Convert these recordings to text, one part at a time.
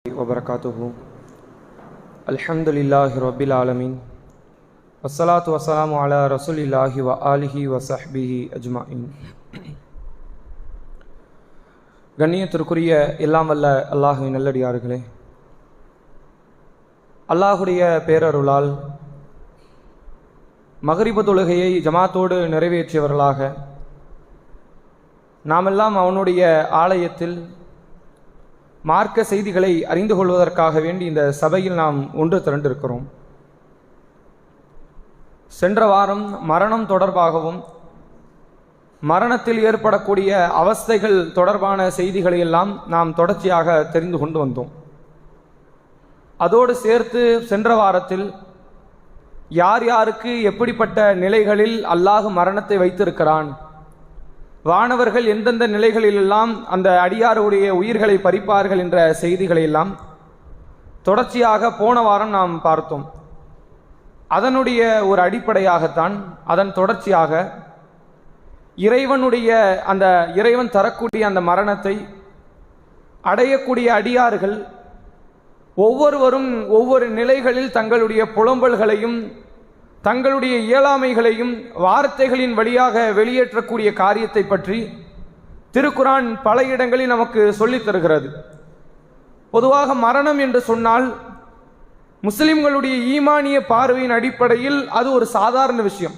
वबरकातुहु अल्हम्दुलिल्लाहि रब्बिल आलमीन वस्सलातु वस्सलामु अला रसूलिल्लाहि व आलिहि व ஸஹ்பிஹி அஜ்மஈன். கண்ணியத்திற்குரிய எல்லாம் வல்ல அல்லாஹ்வின் நல்லடியார்களே, அல்லாஹுடைய பேரருளால் மக்ரிபு தொழுகையை ஜமாத்தோடு நிறைவேற்றியவர்களாக நாமெல்லாம் அவனுடைய ஆலயத்தில் மார்க்க செய்திகளை அறிந்து கொள்வதற்காக வேண்டி இந்த சபையில் நாம் ஒன்று திரண்டிருக்கிறோம். சென்ற வாரம் மரணம் தொடர்பாகவும் மரணத்தில் ஏற்படக்கூடிய அவஸ்தைகள் தொடர்பான செய்திகளை எல்லாம் நாம் தொடர்ச்சியாக தெரிந்து கொண்டு வந்தோம். அதோடு சேர்த்து சென்ற வாரத்தில் யார் யாருக்கு எப்படிப்பட்ட நிலைகளில் அல்லாஹ் மரணத்தை வைத்திருக்கிறான், வானவர்கள் எந்தெந்த நிலைகளிலெல்லாம் அந்த அடியாருடைய உயிர்களை பறிப்பார்கள் என்ற செய்திகளை எல்லாம் தொடர்ச்சியாக போன வாரம் நாம் பார்த்தோம். அதனுடைய ஒரு அடிப்படையாகத்தான் அதன் தொடர்ச்சியாக இறைவன் தரக்கூடிய அந்த மரணத்தை அடையக்கூடிய அடியார்கள் ஒவ்வொருவரும் ஒவ்வொரு நிலைகளில் தங்களுடைய புலம்பல்களையும் தங்களுடைய இயலாமைகளையும் வார்த்தைகளின் வழியாக வெளியேற்றக்கூடிய காரியத்தை பற்றி திருக்குரான் பல இடங்களில் நமக்கு சொல்லித் தருகிறது. பொதுவாக மரணம் என்று சொன்னால் முஸ்லிம்களுடைய ஈமானிய பார்வையின் அடிப்படையில் அது ஒரு சாதாரண விஷயம்.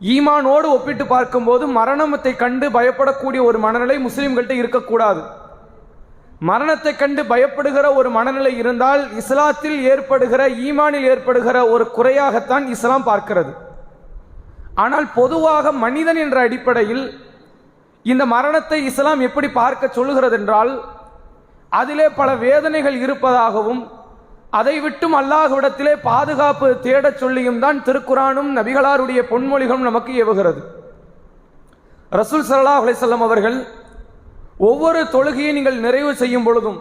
ஈமானோடு ஒப்பிட்டு பார்க்கும்போது மரணத்தை கண்டு பயப்படக்கூடிய ஒரு மனநிலை முஸ்லிம்கள்ட்ட இருக்கக்கூடாது. மரணத்தை கண்டு பயப்படுகிற ஒரு மனநிலை இருந்தால் இஸ்லாத்தில் ஏற்படுகிற ஈமானில் ஏற்படுகிற ஒரு குறையாகத்தான் இஸ்லாம் பார்க்கிறது. ஆனால் பொதுவாக மனிதன் என்ற அடிப்படையில் இந்த மரணத்தை இஸ்லாம் எப்படி பார்க்க சொல்லுகிறது என்றால், அதிலே பல வேதனைகள் இருப்பதாகவும் அதை விட்டும் அல்லாஹ்விடத்திலே பாதுகாப்பு தேடச் சொல்லியும் தான் திருக்குரானும் நபிகளாருடைய பொன்மொழிகளும் நமக்கு ஏவுகிறது. ரசூல் ஸல்லல்லாஹு அலைஹி வஸல்லம் அவர்கள் ஒவ்வொரு தொழுகையை நீங்கள் நிறைவு செய்யும் பொழுதும்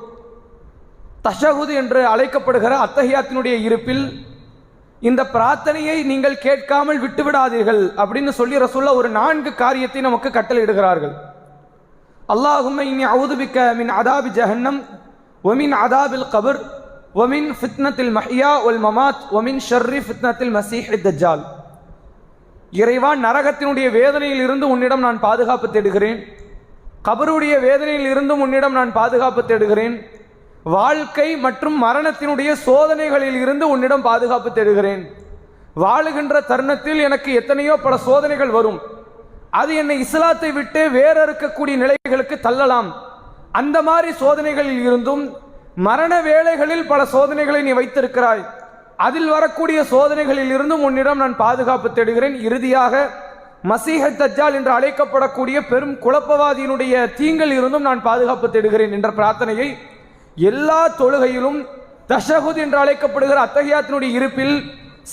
தஷஹுத் என்று அழைக்கப்படுகிற அத்தஹியாத்தினுடைய இருப்பில் இந்த பிரார்த்தனையை நீங்கள் கேட்காமல் விட்டுவிடாதீர்கள் அப்படின்னு சொல்லி ரசூலுல்லாஹ் ஒரு 4 காரியத்தை நமக்கு கட்டளையிடுகிறார்கள். அல்லாஹும்ம இன்னி அஊது பிக்க மின் அதாபி ஜஹன்னம் வ மின் அதாபில் கபர் வ மின் ஃபித்னத்தில் மஹ்யா வல் மமாத் வ மின் ஷர்ரி ஃபித்னத்தில் மஸீஹித் தஜ்ஜால். இறைவா, நரகத்தினுடைய வேதனையில் இருந்து உன்னிடம் நான் பாதுகாப்பு தேடுகிறேன், கபருடைய வேதனையில் இருந்தும் உன்னிடம் நான் பாதுகாப்பு தேடுகிறேன், வாழ்க்கை மற்றும் மரணத்தினுடைய சோதனைகளில் இருந்து உன்னிடம் பாதுகாப்பு தேடுகிறேன். வாழுகின்ற தருணத்தில் எனக்கு எத்தனையோ பல சோதனைகள் வரும், அது என்னை இஸ்லாத்தை விட்டு வேற இருக்கக்கூடிய நிலைகளுக்கு தள்ளலாம். அந்த மாதிரி சோதனைகளில் இருந்தும் மரண வேளைகளில் பல சோதனைகளை நீ வைத்திருக்கிறாய், அதில் வரக்கூடிய சோதனைகளில் இருந்தும் உன்னிடம் நான் பாதுகாப்பு தேடுகிறேன். இறுதியாக மஸீஹத் தஜ்ஜால் என்று அழைக்கப்படக்கூடிய பெரும் குழப்பவாதியினுடைய தீங்கில் இருந்தும் நான் பாதுகாப்பு தேடுகிறேன் என்ற பிரார்த்தனையை எல்லா தொழுகையிலும் தஷஹுத் என்று அழைக்கப்படுகிற அத்தஹியாத்தினுடைய இருப்பில்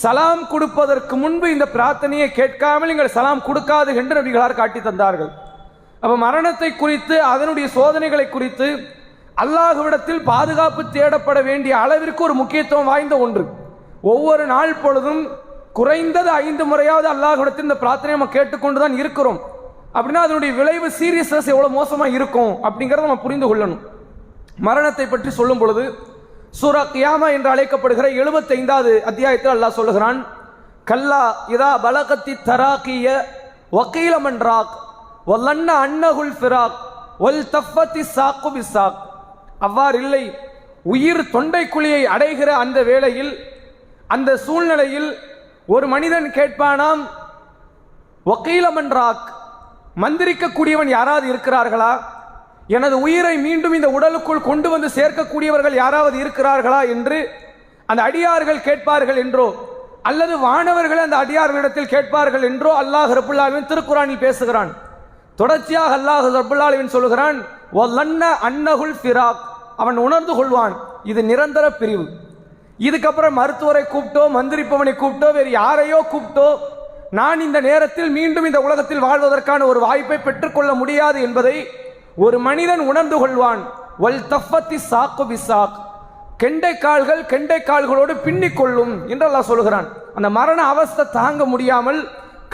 சலாம் கொடுப்பதற்கு முன்பு இந்த பிரார்த்தனையை கேட்காமல் நீங்கள் சலாம் கொடுக்காது என்று நபிகளார் காட்டி தந்தார்கள். அப்ப மரணத்தை குறித்து அதனுடைய சோதனைகளை குறித்து அல்லாஹ்விடத்தில் பாதுகாப்பு தேடப்பட வேண்டிய அளவிற்கு ஒரு முக்கியத்துவம் வாய்ந்த ஒன்று. ஒவ்வொரு நாள் பொழுதும் குறைந்தது 5 முறையாவது அல்லாஹ்விடத்தில் இந்த பிரார்த்தனை நம்ம கேட்டுக்கொண்டுதான் இருக்கிறோம். அப்படின்னா அதனுடைய விளைவு சீரியஸ்னஸ் எவ்வளவு மோசமா இருக்கும் அப்படிங்கறத நம்ம புரிந்து கொள்ளணும். மரணத்தை பற்றி சொல்லும் பொழுது சூரா கியாமா என்று அழைக்கப்படுகிற 75வது அத்தியாயத்தில் அல்லாஹ் சொல்லுகிறான், கல்லா இதா பலகத்தி தராக்கிய வக்கீல மன்றாக் வல்லன்ன அன்னகுல் ஃபிராக் வல் தஃபத்தி சாக்கு பிசாக். அவ்வாறு இல்லை, உயிர் தொண்டைக்குழியை அடைகிற அந்த வேளையில், அந்த சூழ்நிலையில் ஒரு மனிதன் கேட்பானாம், வக்கீல மன்றாக், மந்திரிக்கக்கூடியவன் யாராவது இருக்கிறார்களா, எனது உயிரை மீண்டும் இந்த உடலுக்குள் கொண்டு வந்து சேர்க்கக்கூடியவர்கள் யாராவது இருக்கிறார்களா என்று அந்த அடியார்கள் கேட்பார்கள் என்றோ, அல்லது வானவர்கள் அந்த அடியார்களிடத்தில் கேட்பார்கள் என்றோ அல்லாஹ் ரப்புல் ஆலமீன் திருக்குரானில் பேசுகிறான். தொடர்ச்சியாக அல்லாஹ் ரப்புல் ஆலமீன் சொல்லுகிறான், வல்லன்ன அன்னகுல் ஃபிராக், அவன் உணர்ந்து கொள்வான் இது நிரந்தர பிரிவு. இதுக்கப்புறம் மருத்துவரை கூப்பிட்டோ மந்திரிப்பவனை கூப்பிட்டோ வேறு யாரையோ கூப்பிட்டோ நான் இந்த நேரத்தில் மீண்டும் இந்த உலகத்தில் வாழ்வதற்கான ஒரு வாய்ப்பை பெற்றுக்கொள்ள முடியாது என்பதை ஒரு மனிதன் உணர்ந்து கொள்வான். வல் தஃபத்தி சாக்கு பிசாக், கெண்டை கால்களோடு பின்னிக் கொள்ளும் என்று அல்லாஹ் சொல்கிறான். அந்த மரண அவஸ்தை தாங்க முடியாமல்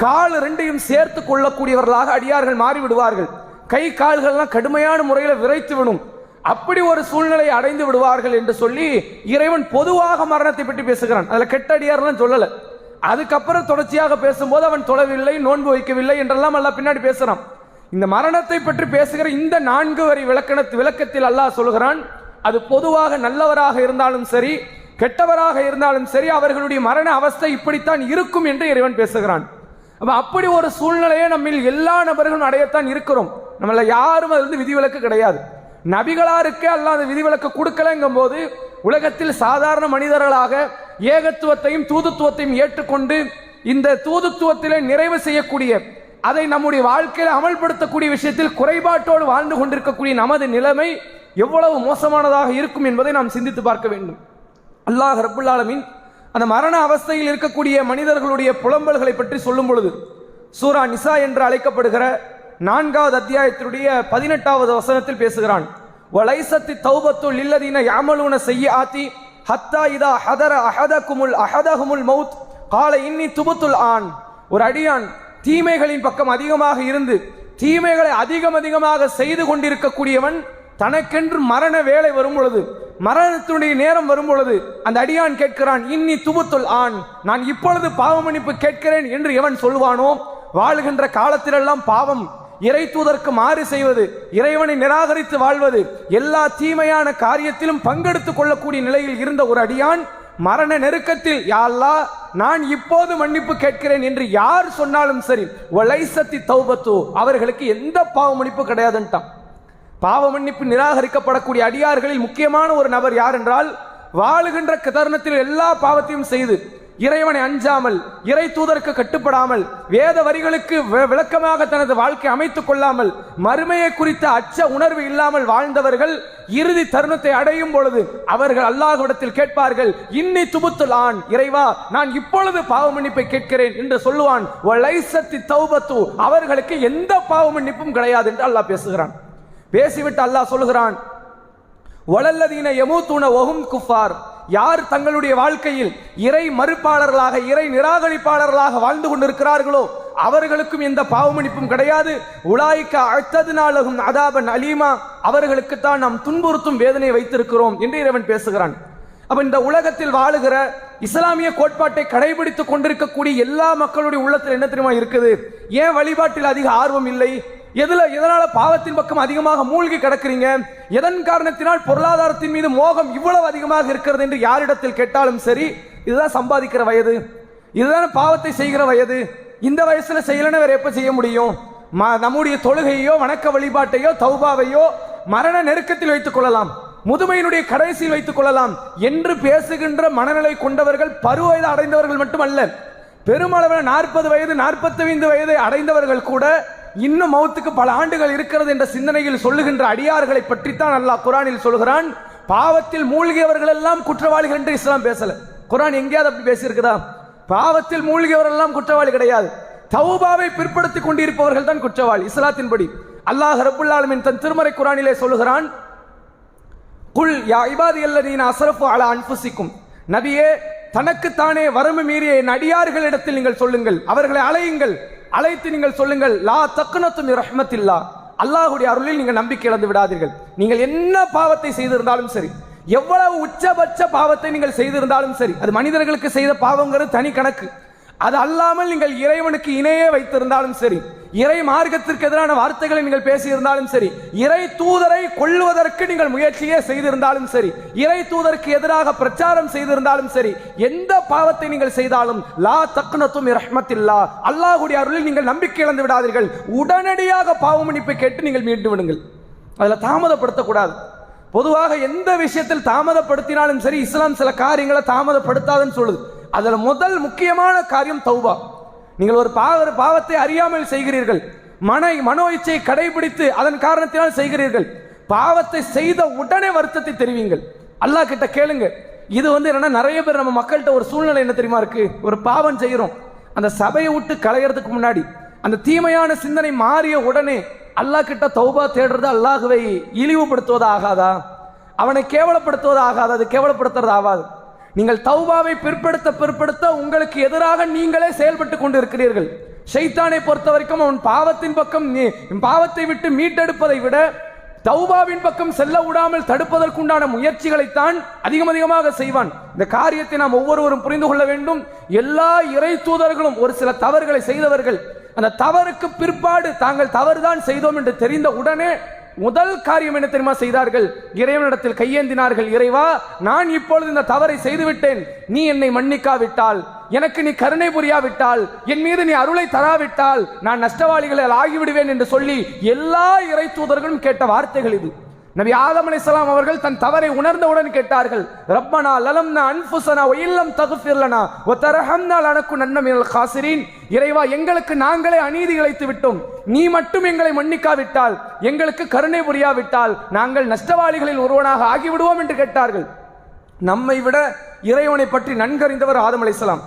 கால் 2ஐயும் சேர்த்து கொள்ளக்கூடியவர்களாக அடியார்கள் மாறிவிடுவார்கள். கை கால்கள்லாம் கடுமையான முறையில் விரைத்து விடும். அப்படி ஒரு சூழ்நிலை அடைந்து விடுவார்கள் என்று சொல்லி இறைவன் பொதுவாக மரணத்தை பற்றி பேசுகிறான். அதுல கெட்டடியார்லாம் சொல்லல. அதுக்கப்புறம் தொடர்ச்சியாக பேசும்போது அவன் தொழவில்லை, நோன்பு வைக்கவில்லை என்றெல்லாம் அல்லாஹ் பின்னாடி பேசுறான். இந்த மரணத்தை பற்றி பேசுகிற இந்த 4 வரி விளக்கத்தில் அல்லாஹ் சொல்கிறான், அது பொதுவாக நல்லவராக இருந்தாலும் சரி கெட்டவராக இருந்தாலும் சரி அவர்களுடைய மரண அவஸ்தை இப்படித்தான் இருக்கும் என்று இறைவன் பேசுகிறான். அப்படி ஒரு சூழ்நிலையை நம்மில் எல்லா நபர்களும் அடையத்தான் இருக்கிறோம். நம்மள யாரும் அது விதிவிலக்கு கிடையாது. நபிகளாருக்கு அல்லாஹ் அந்த விதிவிலக்கு கொடுக்கலங்கும் போது உலகத்தில் சாதாரண மனிதர்களாக ஏகத்துவத்தையும் தூதுத்துவத்தையும் ஏற்றுக்கொண்டு இந்த தூதுத்துவத்திலே நிறைவு செய்யக்கூடிய, அதை நம்முடைய வாழ்க்கையில் அமல்படுத்தக்கூடிய விஷயத்தில் குறைபாட்டோடு வாழ்ந்து கொண்டிருக்கக்கூடிய நமது நிலைமை எவ்வளவு மோசமானதாக இருக்கும் என்பதை நாம் சிந்தித்து பார்க்க வேண்டும். அல்லாஹ் ரப்புல் ஆலமீன் அந்த மரண அவஸ்தையில் இருக்கக்கூடிய மனிதர்களுடைய புலம்பல்களை பற்றி சொல்லும் பொழுது சூரா நிசா என்று அழைக்கப்படுகிற 4வது அத்தியாயத்தினுடைய 18வது வசனத்தில் பேசுகிறான். வலைசத்தி தௌபத்து லில்லதீன யாமலூன செய்யாத்தி ஹத்தா இதா ஹதர அஹதஹுமுல் மௌத் கால இன்னி துபுத்துல் ஆன். ஒரு அடியான் தீமைகளின் பக்கம் அதிகமாக இருந்து தீமைகளை அதிகமாக செய்து கொண்டிருக்கக்கூடியவன் தனக்கென்று மரண வேலை வரும் பொழுது, மரணத்தினுடைய நேரம் வரும் பொழுது அந்த அடியான் கேட்கிறான், இன்னி துபுத்துல் ஆன், நான் இப்பொழுது பாவ மன்னிப்பு கேட்கிறேன் என்று எவன் சொல்வானோ, வாழ்கின்ற காலத்திலெல்லாம் பாவம், இறை தூதருக்கு மாறு செய்வது, இறைவனை நிராகரித்து வாழ்வது, எல்லா தீமையான காரியத்திலும் பங்கெடுத்துக் கொள்ளக்கூடிய நிலையில் இருந்த ஒரு அடியான் மரண நெருக்கத்தில், யா அல்லாஹ் நான் இப்போது மன்னிப்பு கேட்கிறேன் என்று யார் சொன்னாலும் சரி, வலைசத்தி தௌபத்து, அவர்களுக்கு எந்த பாவ மன்னிப்பு கிடையாதுன்ட்டான். பாவ மன்னிப்பு நிராகரிக்கப்படக்கூடிய அடியார்களில் முக்கியமான ஒரு நபர் யார் என்றால், வாழுகின்ற தருணத்தில் எல்லா பாவத்தையும் செய்து இறைவனை அஞ்சாமல், இறை தூதருக்கு கட்டுப்படாமல், வேத வரிகளுக்கு விளக்கமாக தனது வாழ்க்கை அமைத்துக் கொள்ளாமல், மறுமையை குறித்த அச்ச உணர்வு இல்லாமல் வாழ்ந்தவர்கள் இறுதி தருணத்தை அடையும் பொழுது அவர்கள் அல்லாஹ்விடத்தில் கேட்பார்கள், இன்னி துபுத்துல் ஆன், இறைவா நான் இப்பொழுது பாவ மன்னிப்பை கேட்கிறேன் என்று சொல்லுவான். வலைசத்தி தௌபத்து, அவர்களுக்கு எந்த பாவ மன்னிப்பும் கிடையாது என்று அல்லாஹ் பேசுகிறான். பேசிவிட்டு அல்லாஹ் சொல்லுகிறான், வலல்லதீன யமூதுன வஹும் குஃபார், யார் தங்களுடைய வாழ்க்கையில் இறை மறுப்பாளர்களாக, இறை நிராகரிப்பாளர்களாக வாழ்ந்து கொண்டிருக்கிறார்களோ அவர்களுக்கும் எந்த பாவ மன்னிப்பும் கிடையாது. உலாயிக்க அஅ்தத்னா லஹும் அதாபன் அலீமா, அவர்களுக்கு தான் நாம் துன்புறுத்தும் வேதனை வைத்திருக்கிறோம் என்று இறைவன் பேசுகிறான். அப்ப இந்த உலகத்தில் வாழுகிற இஸ்லாமிய கோட்பாட்டை கடைபிடித்துக் கொண்டிருக்கக்கூடிய எல்லா மக்களுடைய உள்ளத்தில் என்ன தெரியுமா இருக்குது? ஏன் வழிபாட்டில் அதிக ஆர்வம் இல்லை? எதனால பாவத்தின் பக்கம் அதிகமாக மூழ்கி கிடக்கிறீங்க? எதன் காரணத்தினால் பொருளாதாரத்தின் மீது மோகம் இவ்வளவு அதிகமாக இருக்கிறது என்று யாரிடத்தில் கேட்டாலும் சரி, இதுதான் சம்பாதிக்கிற வயது, இதுதான் பாவத்தை செய்கிற வயது, இந்த வயசுல செய்யலன்னு வேற எப்ப செய்ய முடியும்? நம்முடைய தொழுகையோ வணக்க வழிபாட்டையோ தௌபாவையோ மரண நெருக்கத்தில் வைத்துக் கொள்ளலாம், முதுமையினுடைய கடைசியில் வைத்துக் கொள்ளலாம் என்று பேசுகின்ற மனநிலை கொண்டவர்கள் பருவ வயது அடைந்தவர்கள் மட்டுமல்ல, பெருமளவில் 40 வயது 45 வயதை அடைந்தவர்கள் கூட இன்னும் மௌத்துக்கு பல ஆண்டுகள் இருக்கிறது என்ற சிந்தனையில் சொல்லுகின்ற அடியார்களை பற்றித்தான் அல்லாஹ் குர்ஆனில் சொல்கிறான். பாவத்தில் மூழ்கியவர்கள் எல்லாம் குற்றவாளிகள் என்று இஸ்லாம் பேசல. குர்ஆன் எங்கேயாவது அப்படி பேசியிருக்குதா? பாவத்தில் மூழ்கியவர்கள் எல்லாம் குற்றவாளி கிடையாது. தௌபாவை பிற்படுத்திக் கொண்டிருப்பவர்கள் தான் குற்றவாளி இஸ்லாத்தின்படி. அல்லாஹ் ரப்புல் ஆலமீன் தன் திருமறை குர்ஆனிலே சொல்லுகிறான், குல் யா இபாதியல்லதீன அஸ்ரஃபு அலா அன்ஃபுசிக்கும், நபியே தனக்குத்தானே வரம்பு மீறிய என் அடியார்களிடத்தில் நீங்கள் சொல்லுங்கள், அவர்களை அழைத்து நீங்கள் சொல்லுங்கள், லா தக்னத்து மின் ரஹ்மத்தில்லா, அல்லாஹ்வுடைய அருளில் நீங்கள் நம்பிக்கை இழந்து விடாதீர்கள். நீங்கள் என்ன பாவத்தை செய்திருந்தாலும் சரி, எவ்வளவு உச்சபட்ச பாவத்தை நீங்கள் செய்திருந்தாலும் சரி, அது மனிதர்களுக்கு செய்த பாவங்கிறது தனி கணக்கு, அது அல்லாமல் நீங்கள் இறைவனுக்கு இணையே வைத்திருந்தாலும் சரி, இறை மார்க்கத்திற்கு எதிரான வார்த்தைகளை நீங்கள் பேசியிருந்தாலும் சரி, இறை தூதரை கொல்லுவதற்கு நீங்கள் முயற்சியே செய்திருந்தாலும் சரி, இறை தூதருக்கு எதிராக பிரச்சாரம் செய்திருந்தாலும் சரி, எந்த பாவத்தை நீங்கள் செய்தாலும் லா தக்னத்து மின் ரஹ்மத்தில்லா, அல்லாஹ்வுடைய அருளில் நீங்கள் நம்பிக்கை இழந்து விடாதீர்கள். உடனடியாக பாவ மன்னிப்பை கேட்டு நீங்கள் மீண்டு விடுங்கள். அதில் தாமதப்படுத்தக்கூடாது. பொதுவாக எந்த விஷயத்தில் தாமதப்படுத்தினாலும் சரி, இஸ்லாம் சில காரியங்களை தாமதப்படுத்தாதுன்னு சொல்லுது. அதில் முதல் முக்கியமான காரியம் தௌபா. நீங்கள் ஒரு பாவத்தை அறியாமல் செய்கிறீர்கள், மனோ இச்சையை கடைபிடித்து அதன் காரணத்தினால் செய்கிறீர்கள், பாவத்தை செய்த உடனே வருத்தத்தை தெரிவிங்கள், அல்லாஹ் கிட்ட கேளுங்க. இது என்னன்னா நிறைய பேர் நம்ம மக்கள்கிட்ட ஒரு சூழ்நிலை என்ன தெரியுமா இருக்கு? ஒரு பாவம் செய்கிறோம், அந்த சபையை விட்டு களையறதுக்கு முன்னாடி அந்த தீமையான சிந்தனை மாறிய உடனே அல்லாஹ் கிட்ட தௌபா தேடுறது அல்லாஹ்வை இழிவுபடுத்துவது ஆகாதா? அவனை கேவலப்படுத்துவது ஆகாது, அது கேவலப்படுத்துறது ஆகாது. நீங்கள் தௌபாவை பிற்படுத்த உங்களுக்கு எதிராக நீங்களே செயல்பட்டு கொண்டு இருக்கிறீர்கள். ஷைத்தானை பொறுத்த வரைக்கும் அவன் பாவத்தின் பக்கம் பாவத்தை விட்டு மீட்டெடுப்பதை விட தௌபாவின் பக்கம் செல்ல விடாமல் தடுப்பதற்குண்டான முயற்சிகளைத்தான் அதிகமாக செய்வான். இந்த காரியத்தை நாம் ஒவ்வொருவரும் புரிந்து கொள்ள வேண்டும். எல்லா இறை தூதர்களும் ஒரு சில தவறுகளை செய்தவர்கள். அந்த தவறுக்கு பிற்பாடு தாங்கள் தவறுதான் செய்தோம் என்று தெரிந்த உடனே முதல் காரியம் என்ன தெரியுமா செய்தார்கள்? இறைவனிடத்தில் கையேந்தினார்கள். இறைவா, நான் இப்பொழுது இந்த தவறை செய்துவிட்டேன், நீ என்னை மன்னிக்காவிட்டால், எனக்கு நீ கருணை புரியாவிட்டால், என் மீது நீ அருளை தராவிட்டால் நான் நஷ்டவாளிகளில் ஆகிவிடுவேன் என்று சொல்லி எல்லா இறை தூதர்களும் கேட்ட வார்த்தைகள் இது. நபி ஆதம் அலைஹிஸ்ஸலாம் அவர்கள் தன் தவறை உணர்ந்தவுடன் கேட்டார்கள், ரப்பனா லலம்னா அன்ஃபுஸனா வ இல்லம் தக்ஃபிர் லனா வ தர்ஹம்னா லனகுனன்ன மினல் காசிரீன். இறைவா, எங்களுக்கு நாங்களே அநீதி இழைத்து விட்டோம், நீ மட்டும் எங்களை மன்னிக்காவிட்டால், எங்களுக்கு கருணை புரியாவிட்டால் நாங்கள் நஷ்டவாளிகளில் ஒருவனாக ஆகிவிடுவோம் என்று கேட்டார்கள். நம்மை விட இறைவனை பற்றி நன்கறிந்தவர் ஆதம் அலைஹிஸ்ஸலாம்.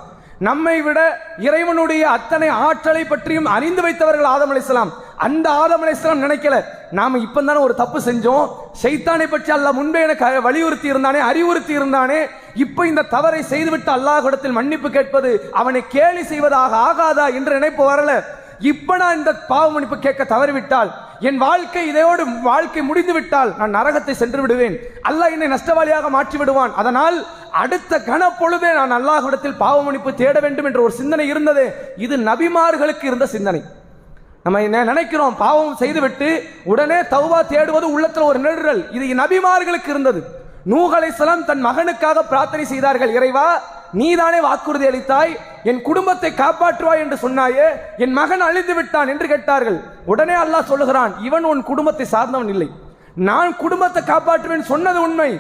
நம்மை விட இறைவனுடைய அத்தனை ஆற்றலை பற்றியும் அறிந்து வைத்தவர்கள் ஆதம் அலைஹிஸ்ஸலாம். அந்த ஆதம் அலைஹிஸ்ஸலாம் நினைக்கல, நாம இப்பதானே ஒரு தப்பு செஞ்சோம், ஷைத்தானை பற்றி அல்லாஹ் முன்பே எனக்கு வலியுறுத்தி இருந்தானே, அறிவுறுத்தி இருந்தானே, இப்ப இந்த தவறை செய்துவிட்டு அல்லாஹ்விடத்தில் மன்னிப்பு கேட்பது அவனை கேலி செய்வதாக ஆகாதா என்று நினைப்பு வரல. இப்ப நான் இந்த பாவ மன்னிப்பு கேட்க தவறிவிட்டால், என் வாழ்க்கை இதையோடு வாழ்க்கை முடிந்து விட்டால் நான் நரகத்தை சென்று விடுவேன், அல்லாஹ் என்னை நஷ்டவாளியாக மாற்றி விடுவான். அதனால் அடுத்த கண பொழுதே நான் அல்லாஹ்விடத்தில் பாவ மன்னிப்பு தேட வேண்டும் என்ற ஒரு சிந்தனை இருந்தது. இது நபிமார்களுக்கு இருந்த சிந்தனை. நம்ம நினைக்கிறோம் பாவம் செய்துவிட்டு உடனே தௌபா தேடுவது உள்ளத்தில் ஒரு நெருடல். இது நபிமார்களுக்கு இருந்தது. நூஹ் அலைஹிஸ்ஸலாம் தன் மகனுக்காக பிரார்த்தனை செய்தார்கள். இறைவா, நீதானே வாக்குறுதி அளித்தாய், என் குடும்பத்தை காப்பாற்றுவாய் என்று சொன்னாயே, என் மகன் அழிந்து விட்டான் என்று கேட்டார்கள். உடனே அல்லாஹ் சொல்லுகிறான், இவன் உன் குடும்பத்தை சார்ந்தவன் இல்லை. நான் குடும்பத்தை காப்பாற்றுவேன் சொன்னது உண்மை,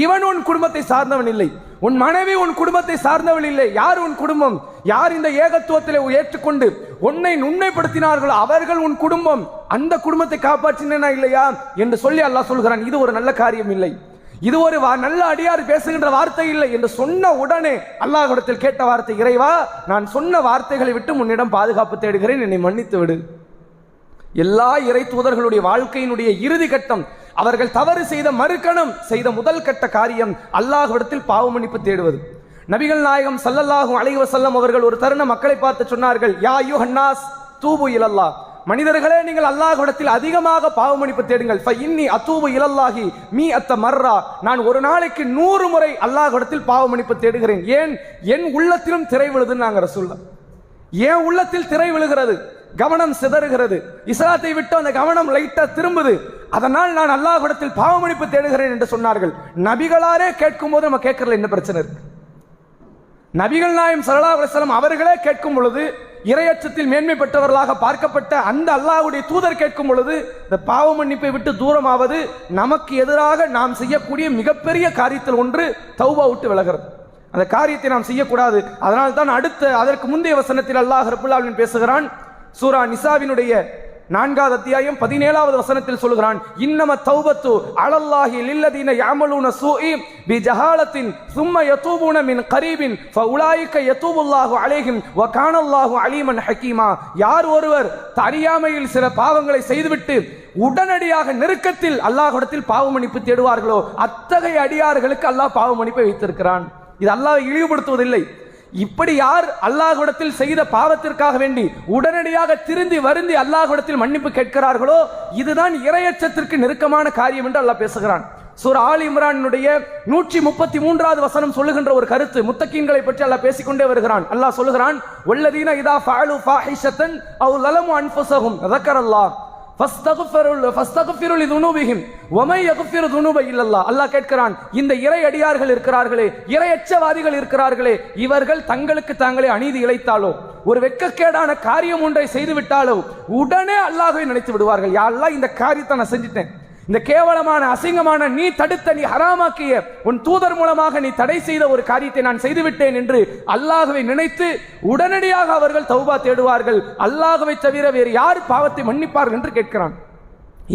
இவன் உன் குடும்பத்தை சார்ந்தவன் இல்லை. உன் மனைவி உன் குடும்பத்தை சார்ந்தவள் இல்லை. யார் உன் குடும்பம்? யார் இந்த ஏகத்துவத்திலே ஏற்றுக்கொண்டு உன்னை நுண்மைப்படுத்தினார்களோ அவர்கள் உன் குடும்பம். அந்த குடும்பத்தை காப்பாற்றினா இல்லையா என்று சொல்லி அல்லாஹ் சொல்கிறான், இது ஒரு நல்ல காரியம் இல்லை, இது ஒரு நல்ல அடியார் பேசுகின்ற வார்த்தை இல்லை என்று சொன்ன உடனே அல்லாஹ்விடத்தில் கேட்ட வார்த்தை, இறைவா, நான் சொன்ன வார்த்தைகளை விட்டு உன்னிடம் பாதுகாப்பு தேடுகிறேன், என்னை மன்னித்து விடு. எல்லா இறை தூதர்களுடைய வாழ்க்கையினுடைய இறுதி கட்டம், அவர்கள் தவறு செய்த மறுகணம் செய்த முதல் கட்ட காரியம் அல்லாஹ்விடத்தில் பாவ மன்னிப்பு தேடுவது. நபிகள் நாயகம் ஸல்லல்லாஹு அலைஹி வஸல்லம் அவர்கள் ஒரு தருணம் மக்களை பார்த்து சொன்னார்கள், யா அய்யுஹன்னாஸ் தூபு இலல்லாஹ், மனிதர்களே நீங்கள் அல்லாஹ்விடத்தில் அதிகமாக பாவ மன்னிப்பு தேடுங்கள். ஃபஇன்னி அதூபு இலல்லாஹி மீஅத்த மர்ரா, நான் ஒரு நாளைக்கு 100 முறை அல்லாஹ்விடத்தில் பாவ மன்னிப்பு தேடுகிறேன். ஏன்? என் உள்ளத்திலும் திரை விழுதுன்னு நாங்க ரசூலுல்லாஹ். ஏன் உள்ளத்தில் திரை விழுகிறது, கவனம் சிதறுகிறது, இஸ்லாத்தை விட்டு அந்த கவனம் லைட்டா திரும்புது, அதனால் நான் அல்லாஹ்விடத்தில் பாவ மன்னிப்பு தேடுகிறேன் என்று சொன்னார்கள். நபிகளாரே கேட்கும் போது நம்ம கேட்கறதுல என்ன பிரச்சனை இருக்கு? நபிகள் நாயகம் ஸல்லல்லாஹு அலைஹி வஸல்லம் அவர்களே கேட்கும் பொழுது, இறையச்சத்தில் மேன்மை பெற்றவர்களாக பார்க்கப்பட்ட அந்த அல்லாஹ்வுடைய தூதர் கேட்கும் பொழுது, இந்த பாவ மன்னிப்பை விட்டு தூரமாவது நமக்கு எதிராக நாம் செய்யக்கூடிய மிகப்பெரிய காரியத்தில் ஒன்று தௌபா விட்டு விலகிறது. அந்த காரியத்தை நாம் செய்யக்கூடாது. அதனால் தான் அதற்கு முந்தைய வசனத்தில் அல்லாஹ் ரப்பல் ஆலமீன் பேசுகிறான். சூரா நிசாவினுடைய 4வது அத்தியாயம் 17வது வசனத்தில் சொல்கிறான், இன்னம தௌபத்து அலல்லாஹி லில்லதீன யஅமலூன ஸூஇ பிஜஹாலத்தின் ثم يتوبون من قريب فاولئك يتوب الله عليهم وكان الله عليما حكيما. யார் ஒருவர் அறியாமையில் சில பாவங்களை செய்துவிட்டு உடனடியாக நெருக்கத்தில் அல்லாஹ்விடத்தில் பாவ மன்னிப்பு தேடுவார்களோ அத்தகைய அடியார்களுக்கு அல்லாஹ் பாவ மன்னிப்பை வைத்திருக்கிறான். இது அல்லாஹ் இழிவுபடுத்துவதில்லை. இப்படி யார் அல்லாஹ்விடத்தில் செய்த பாவத்திற்காக வேண்டி உடனடியாக திருந்தி வருந்தி அல்லாஹ்விடத்தில் மன்னிப்பு கேட்கிறார்களோ இதுதான் இறையச்சத்திற்கு நெருக்கமான காரியம் என்று அல்லாஹ் பேசுகிறான். சூரா ஆல் இம்ரானுடைய 133வது வசனம் சொல்லுகின்ற ஒரு கருத்து, முத்தகீன்களை பற்றி அல்லாஹ் பேசிக்கொண்டே வருகிறான். அல்லாஹ் சொல்லுகிறான், வல்லதீன இதா ஃபஅலு ஃபாஹிஷத்தன் அவ் லலமு அன்ஃபுஸஹும் ذكرல்லாஹ் ஃபஸ்தக்ஃபிரு லிதுனூபிஹிம் வமை யக்ஃபிரு துனூப இல்லல்லாஹ். அல்லாஹ் கேட்கிறான், இந்த இறை அடியார்கள் இருக்கிறார்களே, இறையச்சவாதிகள் இருக்கிறார்களே, இவர்கள் தங்களுக்கு தாங்களே அநீதி இழைத்தாலோ ஒரு வெட்கக்கேடான காரியம் ஒன்றை செய்து விட்டாலோ உடனே அல்லாஹ்வை நினைத்து விடுவார்கள், யா அல்லாஹ் இந்த காரியத்தை நான் செஞ்சிட்டேன், இந்த கேவலமான அசிங்கமான நீ தடுத்த நீ ஹராமாக்கிய உன் தூதர் மூலமாக நீ தடை செய்த ஒரு காரியத்தை நான் செய்துவிட்டேன் என்று அல்லாஹ்வை நினைத்து உடனடியாக அவர்கள் தௌபா தேடுவார்கள். அல்லாஹ்வை தவிர வேறு யார் பாவத்தை மன்னிப்பார்கள் என்று கேட்கிறான்.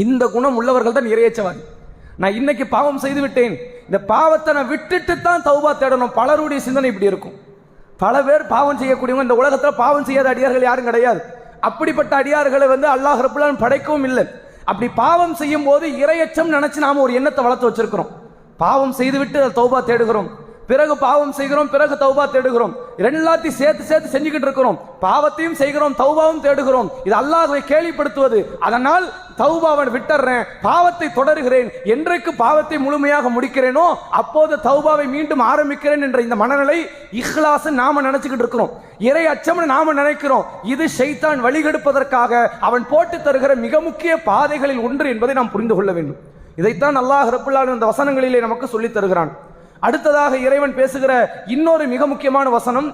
இந்த குணம் உள்ளவர்கள் தான் இறையச்சவாதி. நான் இன்னைக்கு பாவம் செய்து விட்டேன், இந்த பாவத்தை நான் விட்டுட்டு தான் தௌபா தேடணும். பலருடைய சிந்தனை இப்படி இருக்கும். பல பேர் பாவம் செய்யக்கூடியவங்க இந்த உலகத்தில் பாவம் செய்யாத அடியார்கள் யாரும் கிடையாது. அப்படிப்பட்ட அடியார்களை அல்லாஹ் ரப்பல் ஆலமீன் படைக்கவும் இல்லை. அப்படி பாவம் செய்யும் போது இறையச்சம் நினைச்சு நாம ஒரு எண்ணத்தை வளர்த்து வச்சிருக்கிறோம். பாவம் செய்துவிட்டு தௌபா தேடுகிறோம். பிறகு பாவம் செய்கிறோம், பிறகு தௌபா தேடுகிறோம். எல்லாத்தையும் சேர்த்து சேர்த்து செஞ்சுக்கிட்டு இருக்கிறோம். பாவத்தையும் செய்கிறோம், தௌபாவும் தேடுகிறோம். இது அல்லாஹ்வை கேலிப்படுத்துவது. அதனால் தௌபாவை விட்டுறேன், பாவத்தை தொடருகிறேன். என்றைக்கு பாவத்தை முழுமையாக முடிக்கிறேனோ அப்போது தௌபாவை மீண்டும் ஆரம்பிக்கிறேன் என்ற இந்த மனநிலை இஹ்லாஸ் நாம நினைச்சுக்கிட்டு இருக்கிறோம். இறை அச்சம்னு நாம நினைக்கிறோம். இது ஷைத்தான் வழிகெடுப்பதற்காக அவன் போட்டு தருகிற மிக முக்கிய பாதைகளில் ஒன்று என்பதை நாம் புரிந்து கொள்ள வேண்டும். இதைத்தான் அல்லாஹ் ரப்புல் ஆலமீன் இந்த வசனங்களிலே நமக்கு சொல்லித் தருகிறான். அடுத்ததாக இறைவன் பேசுகிற இன்னொரு மிக முக்கியமான வசனம்,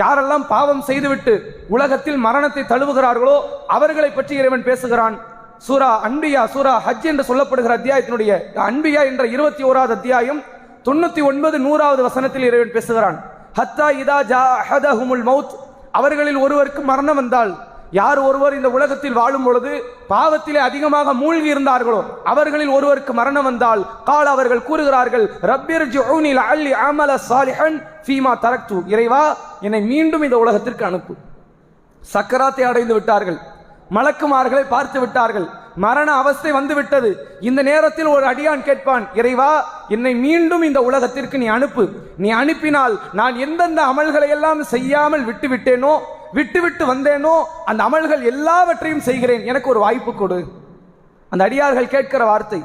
யாரெல்லாம் பாவம் செய்துவிட்டு உலகத்தில் மரணத்தை தழுவுகிறார்களோ அவர்களை பற்றி இறைவன் பேசுகிறான். சூரா அன்பியா, சூரா ஹஜ் என்று சொல்லப்படுகிற அத்தியாயத்தினுடைய அன்பியா என்ற 21வது அத்தியாயம் 99 100வது வசனத்தில் இறைவன் பேசுகிறான். ஹத்தா இதா ஜா அஹதஹுமுல் மௌத், அவர்களில் ஒருவருக்கு மரணம் வந்தால், யார் ஒருவர் இந்த உலகத்தில் வாழும் பொழுது பாவத்திலே அதிகமாக மூழ்கி இருந்தார்களோ அவர்களில் ஒருவருக்கு மரணம் வந்தால், கால் அவர்கள் கூறுகிறார்கள், ரப்பிர்ஜிஊனி லஅல்லி அமல சாலிஹன் ஃபீமா தரக்து, இறைவா என்னை மீண்டும் இந்த உலகத்திற்கு அனுப்பு. சக்கராத்தை அடைந்து விட்டார்கள், மலக்குமார்களை பார்த்து விட்டார்கள், மரண அவஸ்தை வந்து விட்டது. இந்த நேரத்தில் ஒரு அடியான் கேட்பான், இறைவா என்னை மீண்டும் இந்த உலகத்திற்கு நீ அனுப்பு. நீ அனுப்பினால் நான் எந்தெந்த அமல்களை எல்லாம் செய்யாமல் விட்டு வந்தேனோ அந்த அமல்கள் எல்லாவற்றையும் செய்கிறேன், எனக்கு ஒரு வாய்ப்பு கொடு. அந்த அடியார்கள் கேட்கிற வார்த்தை.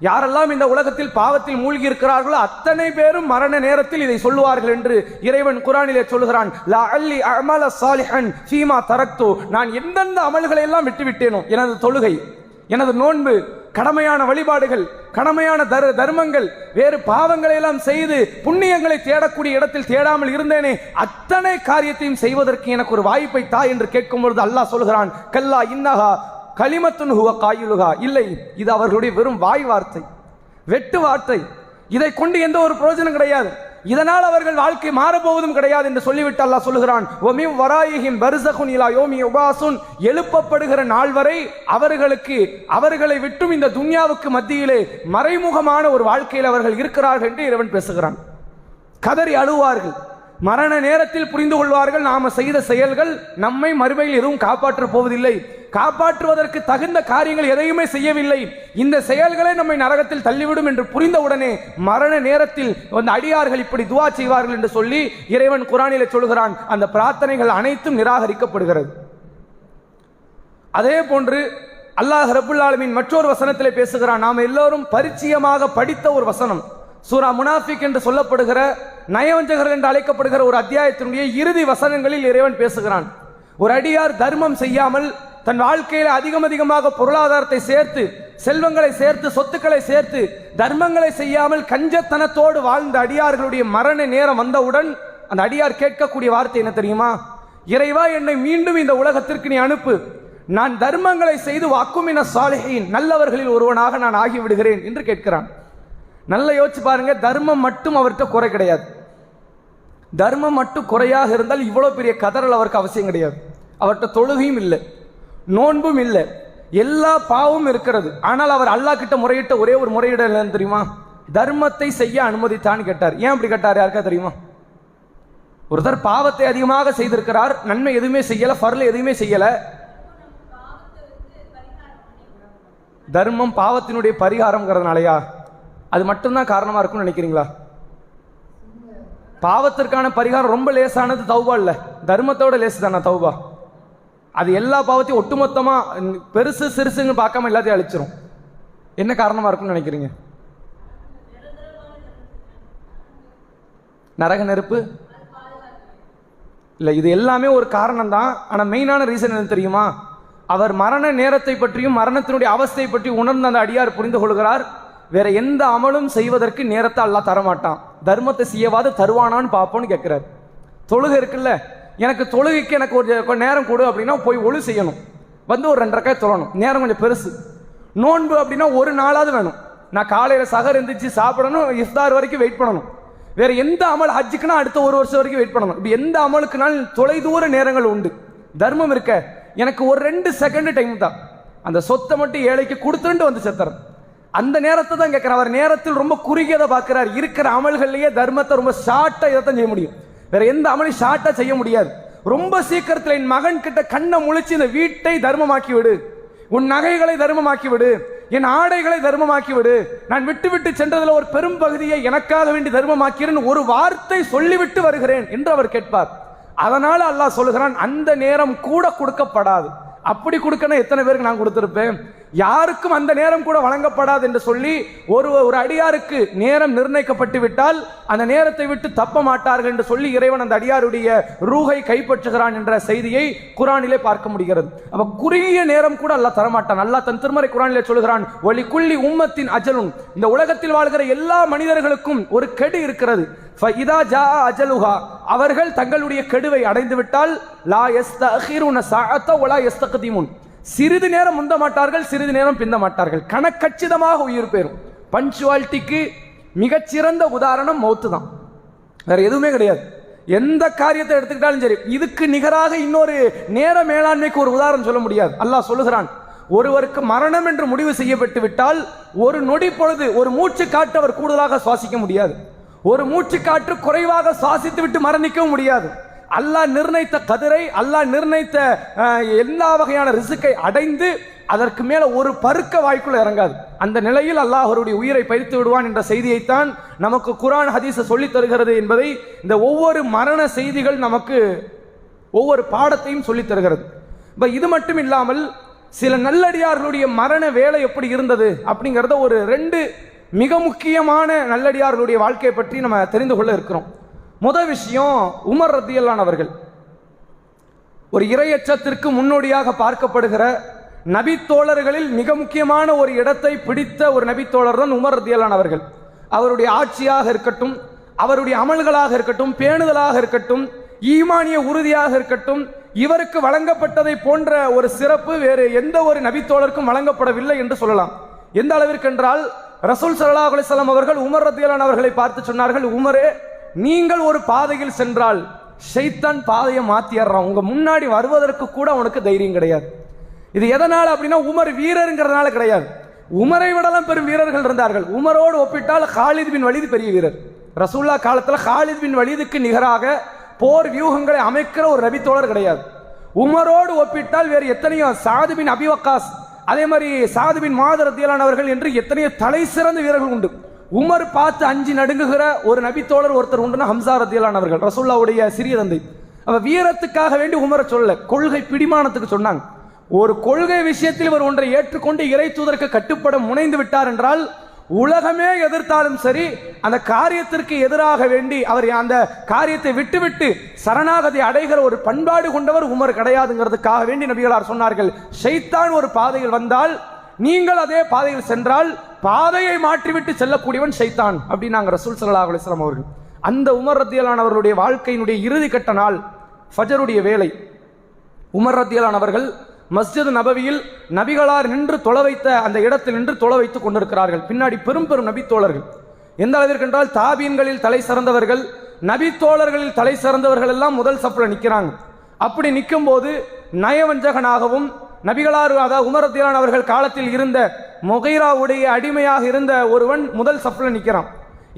யாரெல்லாம் இந்த உலகத்தில் பாவத்தில் மூழ்கி இருக்கிறார்களோ அத்தனை பேரும் மரண நேரத்தில் இதை சொல்லுவார்கள் என்று இறைவன் குர்ஆனிலே சொல்கிறான். லஅல்லி அமல சாலிஹன் ஃபீமா தரக்து, நான் எந்தெந்த அமல்களை எல்லாம் விட்டுவிட்டேனோ, எனது தொழுகை, எனது நோன்பு, கடமையான வழிபாடுகள், கடமையான தர்மங்கள், வேறு பாவங்களை எல்லாம் செய்து புண்ணியங்களை தேடக்கூடிய இடத்தில் தேடாமல் இருந்தேனே, அத்தனை காரியத்தையும் செய்வதற்கு எனக்கு ஒரு வாய்ப்பை தா என்று கேட்கும் பொழுது அல்லாஹ் சொல்கிறான், கல்லா இன்னஹா கலிமத்துன் ஹுவ காயிலுஹா, இல்லை இது அவர்களுடைய வெறும் வாய் வார்த்தை, வெட்டு வார்த்தை. இதை கொண்டு எந்த ஒரு பிரயோஜனம் கிடையாது, இதனால் அவர்கள் வாழ்க்கை மாறப்போவதும் கிடையாது என்று சொல்லிவிட்டு அல்லாஹ் சொல்லுகிறான், ஒமிம் வராயிஹிம் பர்ஸகுன் இலா யௌமி யுபாசுன், எழுப்பப்படுகிற நாள் வரை அவர்களை விட்டும் இந்த துன்யாவுக்கு மத்தியிலே மறைமுகமான ஒரு வாழ்க்கையில் அவர்கள் இருக்கிறார்கள் என்று இறைவன் பேசுகிறான். கதறி அழுவார்கள். மரண நேரத்தில் புரிந்து கொள்வார்கள், நாம செய்த செயல்கள் நம்மை மறுமையில் எதுவும் காப்பாற்றப் போவதில்லை, காப்பாற்றுவதற்கு தகுந்த காரியங்கள் எதையுமே செய்யவில்லை, இந்த செயல்களை நம்மை நரகத்தில் தள்ளிவிடும் என்று புரிந்தவுடனே மரண நேரத்தில் அந்த அடியார்கள் இப்படி துஆ செய்வார்கள் என்று சொல்லி இறைவன் குர்ஆனிலே சொல்கிறான். அந்த பிரார்த்தனைகள் அனைத்தும் நிராகரிக்கப்படுகிறது. அதே போன்று அல்லாஹ் ரப்புல் ஆலமீன் மற்றொரு வசனத்திலே பேசுகிறான். நாம் எல்லோரும் பரிச்சயமாக படித்த ஒரு வசனம், சூரா முனாஃபிக் என்று சொல்லப்படுகிற நயவஞ்சகர்கள் என்று அழைக்கப்படுகிற ஒரு அத்தியாயத்தினுடைய இறுதி வசனங்களில் இறைவன் பேசுகிறான். ஒரு அடியார் தர்மம் செய்யாமல் தன் வாழ்க்கையில் அதிகமாக பொருளாதாரத்தை சேர்த்து, செல்வங்களை சேர்த்து, சொத்துக்களை சேர்த்து, தர்மங்களை செய்யாமல் கஞ்சத்தனத்தோடு வாழ்ந்த அடியார்களுடைய மரண நேரம் வந்தவுடன் அந்த அடியார் கேட்கக்கூடிய வார்த்தை என்ன தெரியுமா? இறைவா என்னை மீண்டும் இந்த உலகத்திற்கு நீ அனுப்பு, நான் தர்மங்களை செய்து வக்குமின சாலிஹீன், நல்லவர்களில் ஒருவனாக நான் ஆகிவிடுகிறேன் என்று கேட்கிறான். நல்ல யோசிச்சு பாருங்க, தர்மம் மட்டும் அவர்கிட்ட குறை கிடையாது. தர்மம் மட்டும் குறையாக இருந்தால் இவ்வளவு பெரிய கதறல் அவருக்கு அவசியம் கிடையாது. அவர்கிட்ட தொழுகையும் இல்லை, நோன்பும் இல்லை, எல்லா பாவமும் இருக்கிறது. ஆனால் அவர் அல்லாஹ் கிட்ட முறையிட்ட ஒரே ஒரு முறையீடு என்னன்னு தெரியுமா? தர்மத்தை செய்ய அனுமதித்தான்னு கேட்டார். ஏன் அப்படி கேட்டார் யாருக்கா தெரியுமா? ஒருத்தர் பாவத்தை அதிகமாக செய்திருக்கிறார், நன்மை எதுவுமே செய்யல, ஃபர்ல எதுவுமே செய்யல. தர்மம் பாவத்தினுடைய பரிகாரம்ங்கிறதுனாலயா? அது மட்டும்தான் காரணமா இருக்கும்னு நினைக்கிறீங்களா? பாவத்திற்கான பரிகாரம் ரொம்ப லேசானது தௌபா இல்ல, தர்மத்தோட லேசு தானே தௌபா. அது எல்லா பாவத்தையும் ஒட்டுமொத்தமா பெருசு சிறுசுன்னு பார்க்காம எல்லாத்தையும் அழிச்சிரும். என்ன காரணமா இருக்கும்னு நினைக்கிறீங்க? நரக நெருப்பு இல்ல, இது எல்லாமே ஒரு காரணம் தான். ஆனா மெயினான ரீசன் என்ன தெரியுமா? அவர் மரண நேரத்தை பற்றியும் மரணத்தினுடைய அவஸ்தையை பற்றி உணர்ந்த அந்த அடியார் புரிந்து கொள்கிறார், வேற எந்த அமலும் செய்வதற்கு நேரத்தை அல்லாஹ் தரமாட்டான், தர்மத்தை செய்யவாது தருவானான்னு பார்ப்போன்னு கேட்கிறார். தொழுகை இருக்குல்ல, எனக்கு தொழுகைக்கு எனக்கு ஒரு நேரம் கொடு அப்படின்னா போய் ஒழு செய்யணும், வந்து ஒரு 2 ரக்காத் தொழணும், நேரம் கொஞ்சம் பெருசு. நோன்பு அப்படின்னா ஒரு நாளாவது வேணும், நான் காலையில சகர் எந்திரிச்சு சாப்பிடணும், இஃப்தார் வரைக்கும் வெயிட் பண்ணணும். வேற எந்த அமல், ஹஜ்ஜுக்குன்னா அடுத்த 1 வருஷம் வரைக்கும் வெயிட் பண்ணணும். இப்படி எந்த அமலுக்குனாலும் தொலைதூர நேரங்கள் உண்டு. தர்மம் இருக்க எனக்கு ஒரு 2 செகண்ட் டைம் தான், அந்த சொத்தை மட்டும் ஏழைக்கு கொடுத்துட்டு வந்து செத்துறேன், அந்த நேரத்தை தான் கேட்கிறார். அவர் நேரத்தில் ரொம்ப குறுகியதை பார்க்கிறார். இருக்கிற அமல்கள்லயே தர்மத்தை ரொம்ப ஷார்ட்டா இதைத்தான் செய்ய முடியும், வேற எந்த அமலையும் ஷார்ட்டா செய்ய முடியாது. ரொம்ப சீக்கிரத்தில் என் மகன் கிட்ட கண்ணை முழிச்சு இந்த வீட்டை தர்மமாக்கி விடு, உன் நகைகளை தர்மமாக்கி விடு, என் ஆடைகளை தர்மமாக்கி விடு, நான் விட்டு விட்டு சென்றதில் ஒரு பெரும் பகுதியை எனக்காக வேண்டி தர்மமாக்கிறேன் ஒரு வார்த்தை சொல்லிவிட்டு வருகிறேன் என்று அவர் கேட்பார். அதனால அல்லாஹ் சொல்லுகிறான், அந்த நேரம் கூட கொடுக்கப்படாது. அப்படி கொடுக்கணும் எத்தனை பேருக்கு நான் கொடுத்திருப்பேன், யாருக்கும் அந்த நேரம் கூட வழங்கப்படாது என்று சொல்லி ஒரு அடியாருக்கு நேரம் நிர்ணயிக்கப்பட்டு விட்டால் அந்த நேரத்தை விட்டு தப்ப மாட்டார்கள் என்று சொல்லி இறைவன் அந்த அடியாருடைய ரூஹை கைப்பற்றுகிறான் என்ற செய்தியை குர்ஆனிலே பார்க்க முடிகிறது. அப்ப குறுகிய நேரம் கூட அல்லாஹ் தரமாட்டான். அல்லாஹ் தன் திருமறை குர்ஆனிலே சொல்கிறான், ஒலி குள்ளி உம்மத்தின் அஜலுன், இந்த உலகத்தில் வாழ்கிற எல்லா மனிதர்களுக்கும் ஒரு கெடு இருக்கிறது. ஃபஇதா ஜா அஜலுஹா, அவர்கள் தங்களுடைய கெடுவை அடைந்து விட்டால் லா யஸ்தஅகிருன ஸஅத வலா யஸ்தக்திமுன், சிறிது நேரம் முந்த மாட்டார்கள், சிறிது நேரம் பிந்த மாட்டார்கள், கணக்கச்சிதமாக உயிர் பெறும். பஞ்சுவாலிட்டிக்கு மிகச்சிறந்த உதாரணம் மௌத்து தான், வேற எதுவுமே கிடையாது. எந்த காரியத்தை எடுத்துக்கிட்டாலும் சரி, இதுக்கு நிகராக இன்னொரு நேர மேலாண்மைக்கு ஒரு உதாரணம் சொல்ல முடியாது. அல்லாஹ் சொல்லுகிறான், ஒருவருக்கு மரணம் என்று முடிவு செய்யப்பட்டு விட்டால் ஒரு நொடி பொழுது ஒரு மூச்சு காற்று அவர் கூடுதலாக சுவாசிக்க முடியாது, ஒரு மூச்சு காற்று குறைவாக சுவாசித்து விட்டு மரணிக்கவும் முடியாது. அல்லாஹ் நிர்ணயித்த கதிரை, அல்லாஹ் நிர்ணயித்த எல்லா வகையான ரிசுக்கை அடைந்து அதற்கு மேல ஒரு பருக்க வாய்க்குள்ள இறங்காது. அந்த நிலையில் அல்லாஹ் அவருடைய உயிரை பறித்து விடுவான் என்ற செய்தியைத்தான் நமக்கு குர்ஆன் ஹதீஸ் சொல்லி தருகிறது என்பதை இந்த ஒவ்வொரு மரண செய்திகள் நமக்கு ஒவ்வொரு பாடத்தையும் சொல்லி தருகிறது. இது மட்டும் இல்லாமல் சில நல்லடியார்களுடைய மரண வேலை எப்படி இருந்தது அப்படிங்கிறத ஒரு 2 மிக முக்கியமான நல்லடியார்களுடைய வாழ்க்கையை பற்றி நம்ம தெரிந்து கொள்ள இருக்கிறோம். முதல் விஷயம், உமர் ரதியல்லாஹு அவர்கள் ஒரு இறையச்சத்திற்கு முன்னோடியாக பார்க்கப்படுகிற நபித்தோழர்களில் மிக முக்கியமான ஒரு இடத்தை பிடித்த ஒரு நபித்தோழர் தான் உமர் ரதியல்லாஹு அவர்கள். அவருடைய ஆட்சியாக இருக்கட்டும், அவருடைய அமல்களாக இருக்கட்டும், பேணுதலாக இருக்கட்டும், ஈமானிய உறுதியாக இருக்கட்டும், இவருக்கு வழங்கப்பட்டதை போன்ற ஒரு சிறப்பு வேறு எந்த ஒரு நபித்தோழருக்கும் வழங்கப்படவில்லை என்று சொல்லலாம். எந்த அளவிற்கு என்றால், ரசூல் ஸல்லல்லாஹு அலைஹி வஸல்லம் அவர்கள் உமர் ரதியல்லாஹு அவர்களை பார்த்து சொன்னார்கள், உமரே, நீங்கள் ஒரு பாதையில் சென்றால் ஷைத்தான் பாதையை மாத்திடுறான், உங்க முன்னாடி வருவதற்கு கூட உனக்கு தைரியம் கிடையாது. இது எதனால அப்படின்னா, உமர் வீரருங்கிறதுனால கிடையாது. உமரை விடலாம் பெரும் வீரர்கள் இருந்தார்கள். உமரோடு ஒப்பிட்டால் காலித் பின் வலீத் பெரிய வீரர். ரசூல்லா காலத்தில் காலித் பின் வலீதுக்கு நிகராக போர் வியூகங்களை அமைக்கிற ஒரு நபித்தோழர் கிடையாது. உமரோடு ஒப்பிட்டால் வேறு எத்தனையோ, சாது பின் அபி வக்காஸ், அதே மாதிரி சாது பின் முஆத் ரலியல்லாஹு அவர்கள் என்று எத்தனையோ தலை சிறந்த வீரர்கள் உண்டு. உமர் பார்த்து அஞ்சு நடுங்குகிற ஒரு நபித்தோழர் ஒருத்தர் உண்டுன்னா ஹம்சா ரலியல்லாஹு அவர்கள், ரசூலுல்லாஹ்வுடைய சிறிய தந்தை. அவ வீரத்துக்காக வேண்டி உமரை சொல்ல, கொள்கை பிடிமானத்துக்கு சொன்னாங்க. ஒரு கொள்கை விஷயத்தில் இவர் ஒன்றை ஏற்றுக்கொண்டு இறை தூதருக்கு கட்டுப்பட முனைந்து விட்டார் என்றால் உலகமே எதிர்த்தாலும் சரி, அந்த காரியத்திற்கு எதிராக வேண்டி அவர் அந்த காரியத்தை விட்டுவிட்டு சரணாகதி அடைகிற ஒரு பண்பாடு கொண்டவர் உமர் கிடையாதுங்கிறதுக்காக வேண்டி நபிகளார் சொன்னார்கள், ஷைத்தான் ஒரு பாதையில் வந்தால் நீங்கள் அதே பாதையில் சென்றால் பாதையை மாற்றிவிட்டு செல்லக்கூடியவன் ஷைத்தான் அப்படின்னாங்க ரசூல் ஸல்லல்லாஹு அலைஹி வஸல்லம் அவர்கள். அந்த உமர் ரலியல்லாஹு அவர்களுடைய வாழ்க்கையினுடைய இறுதி கட்ட நாள் ஃபஜருடைய வேலை. உமர் ரலியல்லாஹு அவர்கள் மஸ்ஜித் நபவியில் நபிகளார் நின்று தொழ வைத்த அந்த இடத்தில் நின்று தொழ வைத்துக் கொண்டிருக்கிறார்கள். பின்னாடி பெரும் பெரும் நபித்தோழர்கள், எந்த அளவிற்கு என்றால் தாபீன்களில் தலை சிறந்தவர்கள், நபித்தோழர்களில் தலை சிறந்தவர்கள் எல்லாம் முதல் சஃப்ல நிற்கிறாங்க. அப்படி நிற்கும் போது நயவஞ்சகனாகவும் நபிகளார், அதாவது உமர் ரலியல்லாஹு அவர்கள் காலத்தில் இருந்த முகைராவுடைய அடிமையாக இருந்த ஒருவன் முதல் சஃப்ல நிற்கிறான்.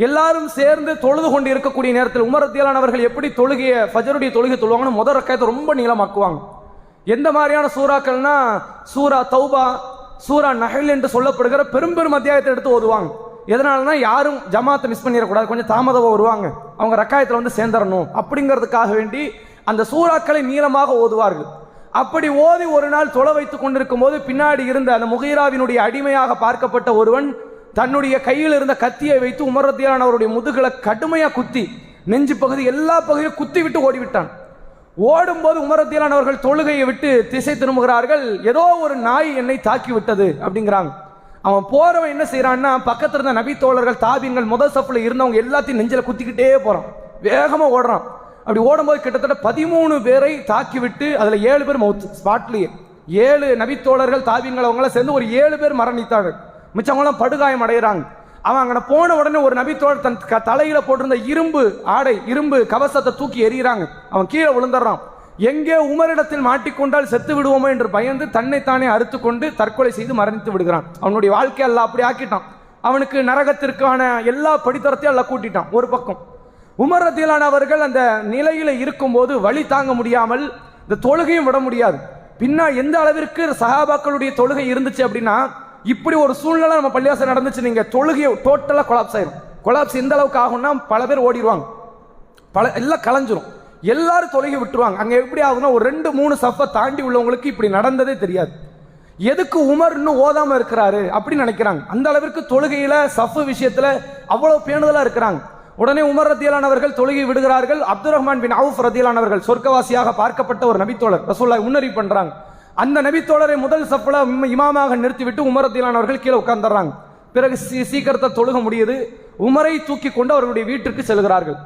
எல்லாரும் சேர்ந்து தொழுது கொண்டு இருக்கக்கூடிய நேரத்தில் உமர் ரலியல்லாஹு அவர்கள் எப்படி தொழுகைய ஃபஜருடைய தொழுகை தொழுவாங்கன்னு முதல் ரக்காயத்தை ரொம்ப நீளமாக்குவாங்க. எந்த மாதிரியான சூறாக்கள்னா, சூரா தௌபா, சூரா நஹல் என்று சொல்லப்படுகிற பெரும் பெரும் அத்தியாயத்தை எடுத்து ஓதுவாங்க. எதனாலனா யாரும் ஜமாத்தை மிஸ் பண்ணிடக்கூடாது, கொஞ்சம் தாமதமாக வருவாங்க, அவங்க ரக்காயத்தில் வந்து சேர்ந்துடணும் அப்படிங்கிறதுக்காக வேண்டி அந்த சூறாக்களை நீளமாக ஓதுவார்கள். அப்படி ஓதி ஒரு நாள் தொலை வைத்துக் கொண்டிருக்கும் போது பின்னாடி இருந்த அந்த முகீராவினுடைய அடிமையாக பார்க்கப்பட்ட ஒருவன் தன்னுடைய கையில் இருந்த கத்தியை வைத்து உமர் ரலியல்லாஹு அவருடைய முதுகலை கடுமையாக குத்தி, நெஞ்சு பகுதி எல்லா பகுதியும் குத்தி விட்டு ஓடிவிட்டான். ஓடும்போது உமர் ரலியல்லாஹு அவர்கள் தொழுகையை விட்டு திசை திரும்புகிறார்கள். ஏதோ ஒரு நாய் என்னை தாக்கி விட்டது அப்படிங்கிறாங்க. அவன் போறவன் என்ன செய்யறான்னா, பக்கத்துல இருந்த நபி தோழர்கள் தாபீன்கள் முதல் சஃப்ல இருந்தவங்க எல்லாத்தையும் நெஞ்சில குத்திக்கிட்டே போறான், வேகமா ஓடுறான். அப்படி ஓடும்போது கிட்டத்தட்ட 13 பேரை தாக்கி விட்டு அதுல 7 பேர் மௌத் ஸ்பாட்லயே. 7 நபித்தோழர்கள் தாபீன்கள் அவங்களாம் சேர்ந்து ஒரு 7 பேர் மரணித்தார்கள், மிச்சவங்களாம் படுகாயம் அடைகிறாங்க. அவன் அங்கே போன உடனே ஒரு நபித்தோழர் தன் தலையில போட்டிருந்த இரும்பு ஆடை, இரும்பு கவசத்தை தூக்கி எறிகிறாங்க. அவன் கீழே விழுந்துடுறான். எங்கே உமரிடத்தில் மாட்டிக்கொண்டால் செத்து விடுவோமோ என்று பயந்து தன்னைத்தானே அறுத்து கொண்டு தற்கொலை செய்து மரணித்து விடுகிறான். அவனுடைய வாழ்க்கை எல்லாம் அப்படி ஆக்கிட்டான். அவனுக்கு நரகத்திற்கான எல்லா படித்தரத்தையும் எல்லாம் கூட்டிட்டான். ஒரு பக்கம் உமர் ரலியல்லாஹு அவர்கள் அந்த நிலையில இருக்கும்போது வழி தாங்க முடியாமல் இந்த தொழுகையும் விட முடியாது. பின்னா எந்த அளவிற்கு சஹாபாக்களுடைய தொழுகை இருந்துச்சு அப்படின்னா, இப்படி ஒரு சூழ்நிலை நம்ம பள்ளிவாசல் நடந்துச்சு, நீங்க தொழுகையை டோட்டலா கொலாப்ஸ் ஆயிரும். கொலாப்ஸ் எந்த அளவுக்கு ஆகும்னா பல பேர் ஓடிடுவாங்க, எல்லாம் கலைஞ்சிரும், எல்லாரும் தொழுகை விட்டுருவாங்க. அங்க எப்படி ஆகுதுன்னா ஒரு 2-3 சஃபை தாண்டி உள்ளவங்களுக்கு இப்படி நடந்ததே தெரியாது. எதுக்கு உமர் இன்னும் ஓதாம இருக்கிறாரு அப்படின்னு நினைக்கிறாங்க. அந்த அளவிற்கு தொழுகையில சஃபு விஷயத்துல அவ்வளவு பேணுதலா இருக்கிறாங்க. உடனே உமர் ரதியல்லானவர்கள் தொழுகை விடுகிறார்கள். அப்துல் ரஹ்மான் பின் அவுஃப் ரதியல்லானவர்கள் சொர்க்கவாசியாக பார்க்கப்பட்ட ஒரு நபித்தோழர் ரசூலுல்லாஹ் முன்னறிவு பண்றாங்க. அந்த நபித்தோழரை முதல் சஃப்ல இமாமாக நிறுத்திவிட்டு உமர் ரதியல்லானவர்கள் கீழே உட்கார்ந்துறாங்க. பிறகு சீக்கிரத்தை தொழுக முடியுது. உமரை தூக்கி கொண்டு அவர்களுடைய வீட்டிற்கு செல்கிறார்கள்.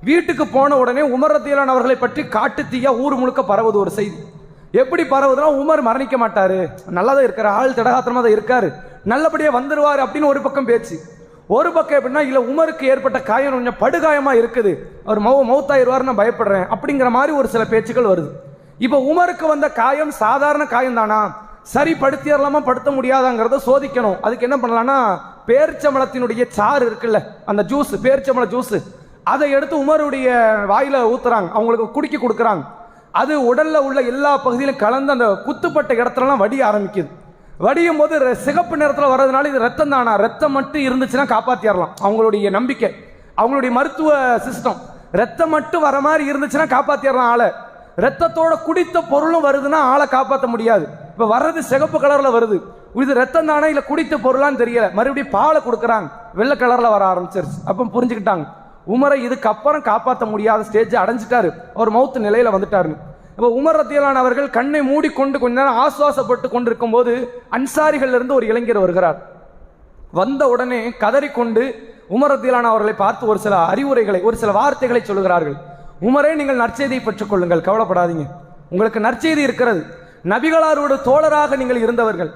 வீட்டுக்கு போன உடனே உமர் ரதியல்லானவர்களை பற்றி காட்டு தீயா ஊர் முழுக்க பரவுது ஒரு செய்தி. எப்படி பரவுதுன்னா, உமர் மரணிக்க மாட்டாரு, நல்லாதான் இருக்காரு, ஆள் தடகாத்திரமா தான் இருக்காரு, நல்லபடியா வந்துருவாரு அப்படின்னு ஒரு பக்கம் பேச்சு. ஒரு பக்கம் எப்படின்னா, இல்ல உமருக்கு ஏற்பட்ட காயம் கொஞ்சம் படுகாயமா இருக்குது, அவர் மௌத்தாயிருவாரு நான் பயப்படுறேன் அப்படிங்கிற மாதிரி ஒரு சில பேச்சுக்கள் வருது. இப்ப உமருக்கு வந்த காயம் சாதாரண காயம் தானா, சரி படுத்திடலாமா படுத்த முடியாதாங்கிறத சோதிக்கணும். அதுக்கு என்ன பண்ணலாம்னா, பேரிச்சம்பழத்தினுடைய சாறு இருக்குல்ல, அந்த ஜூஸ், பேரிச்சம்பழ ஜூஸ், அதை எடுத்து உமருடைய வாயில ஊத்துறாங்க, அவங்களுக்கு குடிக்க கொடுக்குறாங்க. அது உடல்ல உள்ள எல்லா பகுதியிலும் கலந்து அந்த குத்துப்பட்ட இடத்துலலாம் வடிய ஆரம்பிக்குது. வடியும் போது சிகப்பு நேரத்தில் வர்றதுனால இது ரத்தம் தானா, ரத்தம் மட்டும் இருந்துச்சுன்னா காப்பாற்றிடலாம், அவங்களுடைய நம்பிக்கை, அவங்களுடைய மருத்துவ சிஸ்டம். ரத்தம் மட்டும் வர மாதிரி இருந்துச்சுன்னா காப்பாற்றிடலாம் ஆளை. ரத்தத்தோட குடித்த பொருளும் வருதுன்னா ஆளை காப்பாற்ற முடியாது. இப்போ வர்றது சிகப்பு கலர்ல வருது, இது ரத்தம் தானே இல்லை குடித்த பொருளான்னு தெரியல. மறுபடியும் பாலை கொடுக்குறாங்க, வெள்ளை கலர்ல வர ஆரம்பிச்சிருச்சு. அப்போ புரிஞ்சுக்கிட்டாங்க உமரை இதுக்கப்புறம் காப்பாற்ற முடியாத ஸ்டேஜ் அடைஞ்சிட்டாரு, அவர் மௌத்து நிலையில வந்துட்டாருன்னு. இப்போ உமர் ரதியல்லான் அவர்கள் கண்ணை மூடிக்கொண்டு கொஞ்ச நேரம் ஆசுவாசப்பட்டு கொண்டிருக்கும் போது அன்சாரிகள் இருந்து ஒரு இளைஞர் வருகிறார். வந்த உடனே கதறிக்கொண்டு உமர் ரதியல்லான் அவர்களை பார்த்து ஒரு சில அறிவுரைகளை, ஒரு சில வார்த்தைகளை சொல்லுகிறார்கள். உமரே, நீங்கள் நற்செய்தியை பெற்றுக் கொள்ளுங்கள், கவலைப்படாதீங்க, உங்களுக்கு நற்செய்தி இருக்கிறது. நபிகளாரோட தோழராக நீங்கள் இருந்தவர்கள்,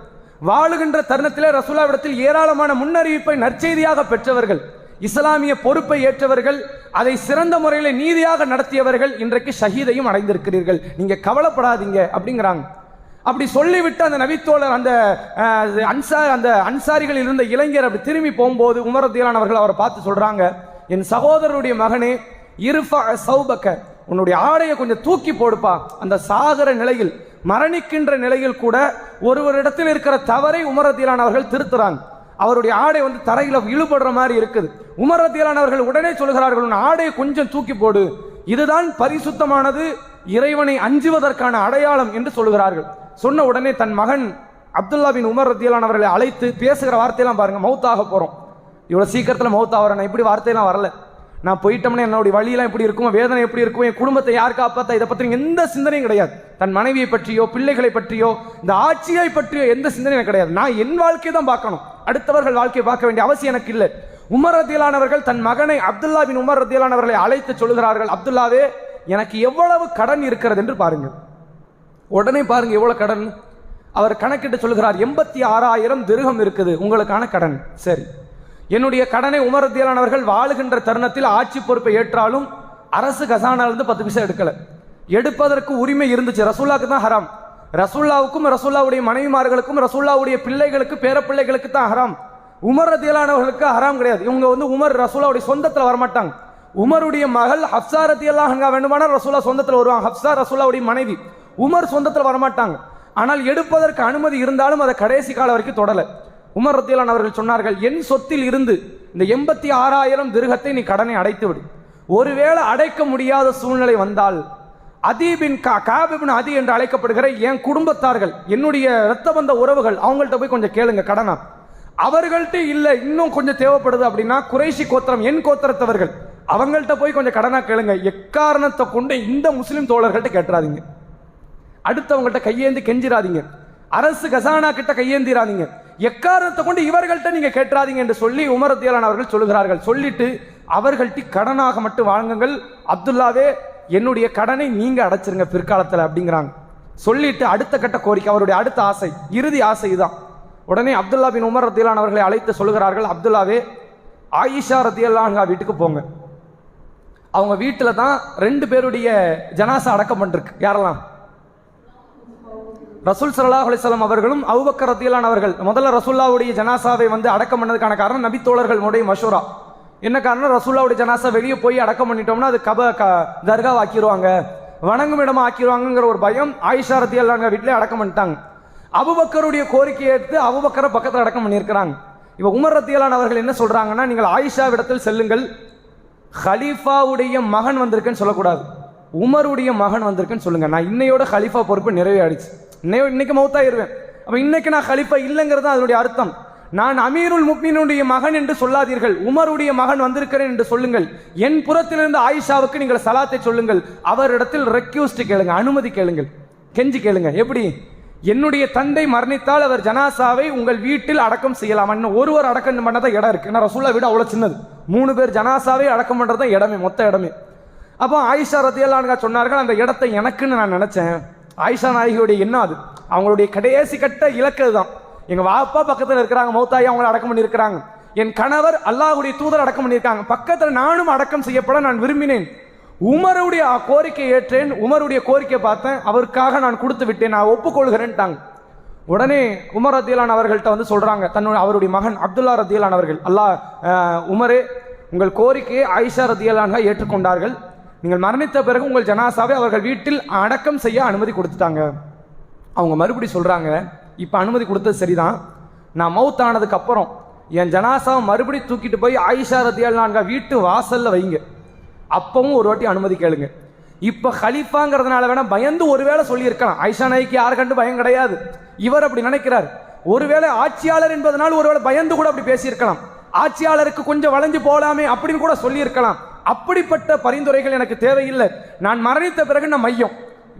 வாழுகின்ற தருணத்திலே ரசூலுல்லாஹ்விடத்தில் ஏராளமான முன்னறிவிப்பை நற்செய்தியாக பெற்றவர்கள், இஸ்லாமிய பொறுப்பை ஏற்றவர்கள், அதை சிறந்த முறையில் நீதியாக நடத்தியவர்கள், இன்றைக்கு ஷஹீதையும் அடைந்திருக்கிறீர்கள், நீங்க கவலைப்படாதீங்க அப்படிங்கிறாங்க. அப்படி சொல்லிவிட்டு அந்த நபித்தோழர் அந்த அன்சாரிகள் இருந்த இளைஞர் அப்படி திரும்பி போகும்போது உமர் ரதியல்லாஹு அவர்கள் அவரை பார்த்து சொல்றாங்க, என் சகோதரருடைய மகனே, இர்ஃபா சௌபக, உன்னுடைய ஆடையை கொஞ்சம் தூக்கி போடுப்பா. அந்த சாகர நிலையில், மரணிக்கின்ற நிலையில் கூட ஒருவரிடத்தில் இருக்கிற தவறை உமர் ரதியல்லாஹு அவர்கள் திருத்துறாங்க. அவருடைய ஆடை தரையில இழுபடுற மாதிரி இருக்குது. உமர் ரதியல்லாஹு அவர்கள் உடனே சொல்கிறார்கள், உன் ஆடையை கொஞ்சம் தூக்கி போடு, இதுதான் பரிசுத்தமானது, இறைவனை அஞ்சுவதற்கான அடையாளம் என்று சொல்கிறார்கள். சொன்ன உடனே தன் மகன் அப்துல்லா பின் உமர் ரதியல்லாஹு அவர்களை அழைத்து பேசுகிற வார்த்தையெல்லாம் பாருங்க, மௌத்தாக போறோம், இவ்வளவு சீக்கிரத்தில் மௌத்தாகிறேன், இப்படி வார்த்தையெல்லாம் வரல, நான் போயிட்டோம்னா என்னுடைய வழியெல்லாம் எப்படி இருக்கும், வேதனை எப்படி இருக்கும், என் குடும்பத்தை யார் காப்பாற்ற, இதை பற்றி எந்த சிந்தனையும் கிடையாது. தன் மனைவியை பற்றியோ பிள்ளைகளை பற்றியோ இந்த ஆட்சியை பற்றியோ எந்த சிந்தனையும் கிடையாது. நான் என் வாழ்க்கையை தான் பார்க்கணும், அடுத்தவர்கள் வாழ்க்கையை பார்க்க வேண்டிய அவசியம் எனக்கு இல்லை. உமர் ரதியல்லாஹு அவர்கள் தன் மகனை அப்துல்லா பின் உமர் ரதியல்லாஹு அவர்களை அழைத்து சொல்கிறார்கள், அப்துல்லாவே, எனக்கு எவ்வளவு கடன் இருக்கிறது என்று பாருங்கள். உடனே பாருங்க எவ்வளவு கடன். அவர் கணக்கிட்டு சொல்கிறார், 86,000 திர்ஹம் இருக்குது உங்களுக்கான கடன். சரி, என்னுடைய கடனை உமர் ரதியல்லாஹு அவர்கள் வாழுகின்ற தருணத்தில் ஆட்சி பொறுப்பை ஏற்றாலும் அரசு கசானாலிருந்து 10 பைசா எடுக்கல. எடுப்பதற்கு உரிமை இருந்துச்சு, ரசூலுல்லாஹ்க்கு தான் ஹராம். ரசூலுல்லாஹ்வுக்கும் ரசூலுல்லாஹ்வுடைய மனைவிமார்களுக்கும் ரசூலுல்லாஹ்வுடைய பிள்ளைகளுக்கு பேரப்பிள்ளைகளுக்கு தான் ஹராம். உமர் ரதியல்லாஹு அவர்களுக்கு ஹராம் கிடையாது. இவங்க உமர் ரசூலுல்லாஹ்வுடைய சொந்தத்துல வரமாட்டாங்க. உமருடைய மகள் ஹப்ஸா ரதியல்லாஹு அன்ஹா வேண்டுமானால் ரசூலுல்லாஹ் சொந்தத்துல வருவாங்க. ஹப்ஸா ரசூலுல்லாஹ்வுடைய மனைவி, உமர் சொந்தத்துல வரமாட்டாங்க. ஆனால் எடுப்பதற்கு அனுமதி இருந்தாலும் அதை கடைசி காலம் வரைக்கும் தொடல. உமர் ரதியல்லாஹு அவர்கள் சொன்னார்கள், என் சொத்தில் இருந்து இந்த 86,000 திர்ஹத்தை நீ கடனை அடைத்து விடு. ஒருவேளை அடைக்க முடியாத சூழ்நிலை வந்தால் அதீபின் காபிபின் அதி என்று அழைக்கப்படுகிற என் குடும்பத்தார்கள், என்னுடைய இரத்த பந்த உறவுகள், அவங்கள்ட்ட போய் கொஞ்சம் கேளுங்க கடனா. அவர்கள்ட்ட இல்ல இன்னும் கொஞ்சம் தேவைப்படுது அப்படின்னா குறைஷி கோத்திரம், என் கோத்திரத்தவர்கள், அவங்கள்ட்ட போய் கொஞ்சம் கடனா கேளுங்க. எக்காரணத்தை கொண்டு இந்த முஸ்லிம் தோழர்கள்ட்ட கேட்டுறாதீங்க, அடுத்தவங்கள்ட்ட கையேந்தி கெஞ்சிராதீங்க, அரசு கசானா கிட்ட கையேந்திராதீங்க, எக்காரணத்தை கொண்டு இவர்கள்ட்ட நீங்க கேட்றாதீங்க என்று சொல்லி உமர் ரதியல்லாஹு அவர்கள் சொல்லுகிறார்கள். சொல்லிட்டு அவர்கள்ட்ட கடனாக மட்டும் வாங்குங்கள், அப்துல்லாவே என்னுடைய கடனை நீங்க அடைச்சிருங்க பிற்காலத்தில் அப்படிங்கிறாங்க. சொல்லிட்டு அடுத்த கட்ட கோரிக்கை, அவருடைய அடுத்த ஆசை, இறுதி ஆசை தான். உடனே அப்துல்லா பின் உமர் ரதியல்லாஹு அவர்களை அழைத்து சொல்லுகிறார்கள், அப்துல்லாவே, ஆயிஷா ரதியல்லாஹு வீட்டுக்கு போங்க. அவங்க வீட்டில் தான் 2 பேருடைய ஜனாசா அடக்கம் பண்ணிருக்கு. யாரெல்லாம்? ரசூல் ஸல்லல்லாஹு அலைஹி வஸல்லம் அவர்களும் அபூபக்கர் ரதியல்லாஹு அவர்கள். முதல்ல ரசூலுல்லாஹ்வுடைய ஜனாசாவை அடக்கம் பண்ணதுக்கான காரணம் நபி தோழர்களுடைய மஷூரா. என்ன காரணம்? ரசூலுல்லாஹ்வுடைய ஜனாசா வெளியே போய் அடக்கம் பண்ணிட்டோம்னா அது தர்காவை ஆக்கிடுவாங்க, வணங்கும் இடமா ஆக்கிடுவாங்கிற ஒரு பயம். ஆயிஷா ரதியல்லாஹு வீட்டிலே அடக்கம் பண்ணிட்டாங்க. அபூபக்கருடைய கோரிக்கையை எடுத்து அபூபக்கரை பக்கத்தில் அடக்கம் பண்ணியிருக்கிறாங்க. இப்போ உமர் ரலியல்லாஹு அவர்கள் என்ன சொல்றாங்கன்னா, நீங்கள் ஆயிஷாவிடத்தில் செல்லுங்கள், ஹலீஃபாவுடைய மகன் வந்திருக்குன்னு சொல்லக்கூடாது, உமருடைய மகன் வந்திருக்குன்னு சொல்லுங்க. நான் இன்னையோட ஹலீஃபா பொறுப்பு நிறைவேறிச்சு, இன்னைக்கு மௌத்தாயிருவேன். அப்ப இன்னைக்கு நான் ஹலீஃபா இல்லைங்கிறது அதனுடைய அர்த்தம். நான் அமீருல் முஃமினீனுடைய மகன் என்று சொல்லாதீர்கள், உமருடைய மகன் வந்திருக்கிறேன் என்று சொல்லுங்கள். என் புறத்திலிருந்து ஆயிஷாவுக்கு நீங்கள் சலாத்தை சொல்லுங்கள். அவரிடத்தில் ரெக்யூஸ்ட் கேளுங்க, அனுமதி கேளுங்கள், கெஞ்சி கேளுங்க. எப்படி? என்னுடைய தந்தை மரணித்தால் அவர் ஜனாசாவை உங்கள் வீட்டில் அடக்கம் செய்யலாம். ஒருவர் அடக்கம் பண்ணதான் இடம் இருக்கு. ஏன்னா ரசூலுல்லாஹ் வீடு அவ்வளவு சின்னது, 3 பேர் ஜனாசாவை அடக்கம் பண்றதுதான் இடமே, மொத்த இடமே. அப்போ ஆயிஷா ரலியல்லாஹு அன்ஹா சொன்னார்கள், அந்த இடத்தை எனக்குன்னு நான் நினைச்சேன். ஆயிஷா நாயகியுடைய எண்ணம் அது, அவங்களுடைய கடைசி கட்ட இலக்கு தான். எங்க வாப்பா பக்கத்தில் இருக்கிறாங்க, மௌத்தாயி அவங்களை அடக்கம் பண்ணியிருக்கிறாங்க. என் கணவர் அல்லாஹ்வுடைய தூதர் அடக்கம் பண்ணியிருக்காங்க, பக்கத்தில் நானும் அடக்கம் செய்யப்பட நான் விரும்பினேன். உமருடைய கோரிக்கை ஏற்றேன், உமருடைய கோரிக்கை பார்த்தேன், அவருக்காக நான் கொடுத்து விட்டேன், நான் ஒப்புக்கொள்கிறேன்ட்டாங்க. உடனே உமர் ரலியல்லாஹு அவர்கள்ட்ட வந்து சொல்றாங்க, அவருடைய மகன் அப்துல்லா ரலியல்லாஹு அவர்கள், உமரே, உங்கள் கோரிக்கையை ஆயிஷா ரலியல்லாஹு ஏற்றுக்கொண்டார்கள். நீங்கள் மரணித்த பிறகு உங்கள் ஜனாசாவை அவர்கள் வீட்டில் அடக்கம் செய்ய அனுமதி கொடுத்துட்டாங்க. அவங்க மறுபடி சொல்றாங்க, இப்ப அனுமதி கொடுத்தது சரிதான், நான் மவுத் ஆனதுக்கு அப்புறம் என் ஜனாசாவை மறுபடி தூக்கிட்டு போய் ஆயிஷா ரலியல்லாஹு வீட்டு வாசல்ல வைங்க, அப்பவும் ஒரு வாட்டி அனுமதி கேளுங்க. இப்ப ஹலீஃபாங்கிறதுனால வேணா பயந்து ஒருவேளை சொல்லி இருக்கலாம், ஆயிஷா நாய்க்கு யார் கண்டு பயம் கிடையாது, இவர் அப்படி நினைக்கிறார். ஒருவேளை ஆட்சியாளர் என்பதனால் ஒருவேளை பயந்து கூட அப்படி பேசியிருக்கலாம், ஆட்சியாளருக்கு கொஞ்சம் வளைஞ்சு போலாமே அப்படின்னு கூட சொல்லி இருக்கலாம். அப்படிப்பட்ட பரிந்துரைகள் எனக்கு தேவையில்லை. நான் மரணித்த பிறகு நான் மையம்,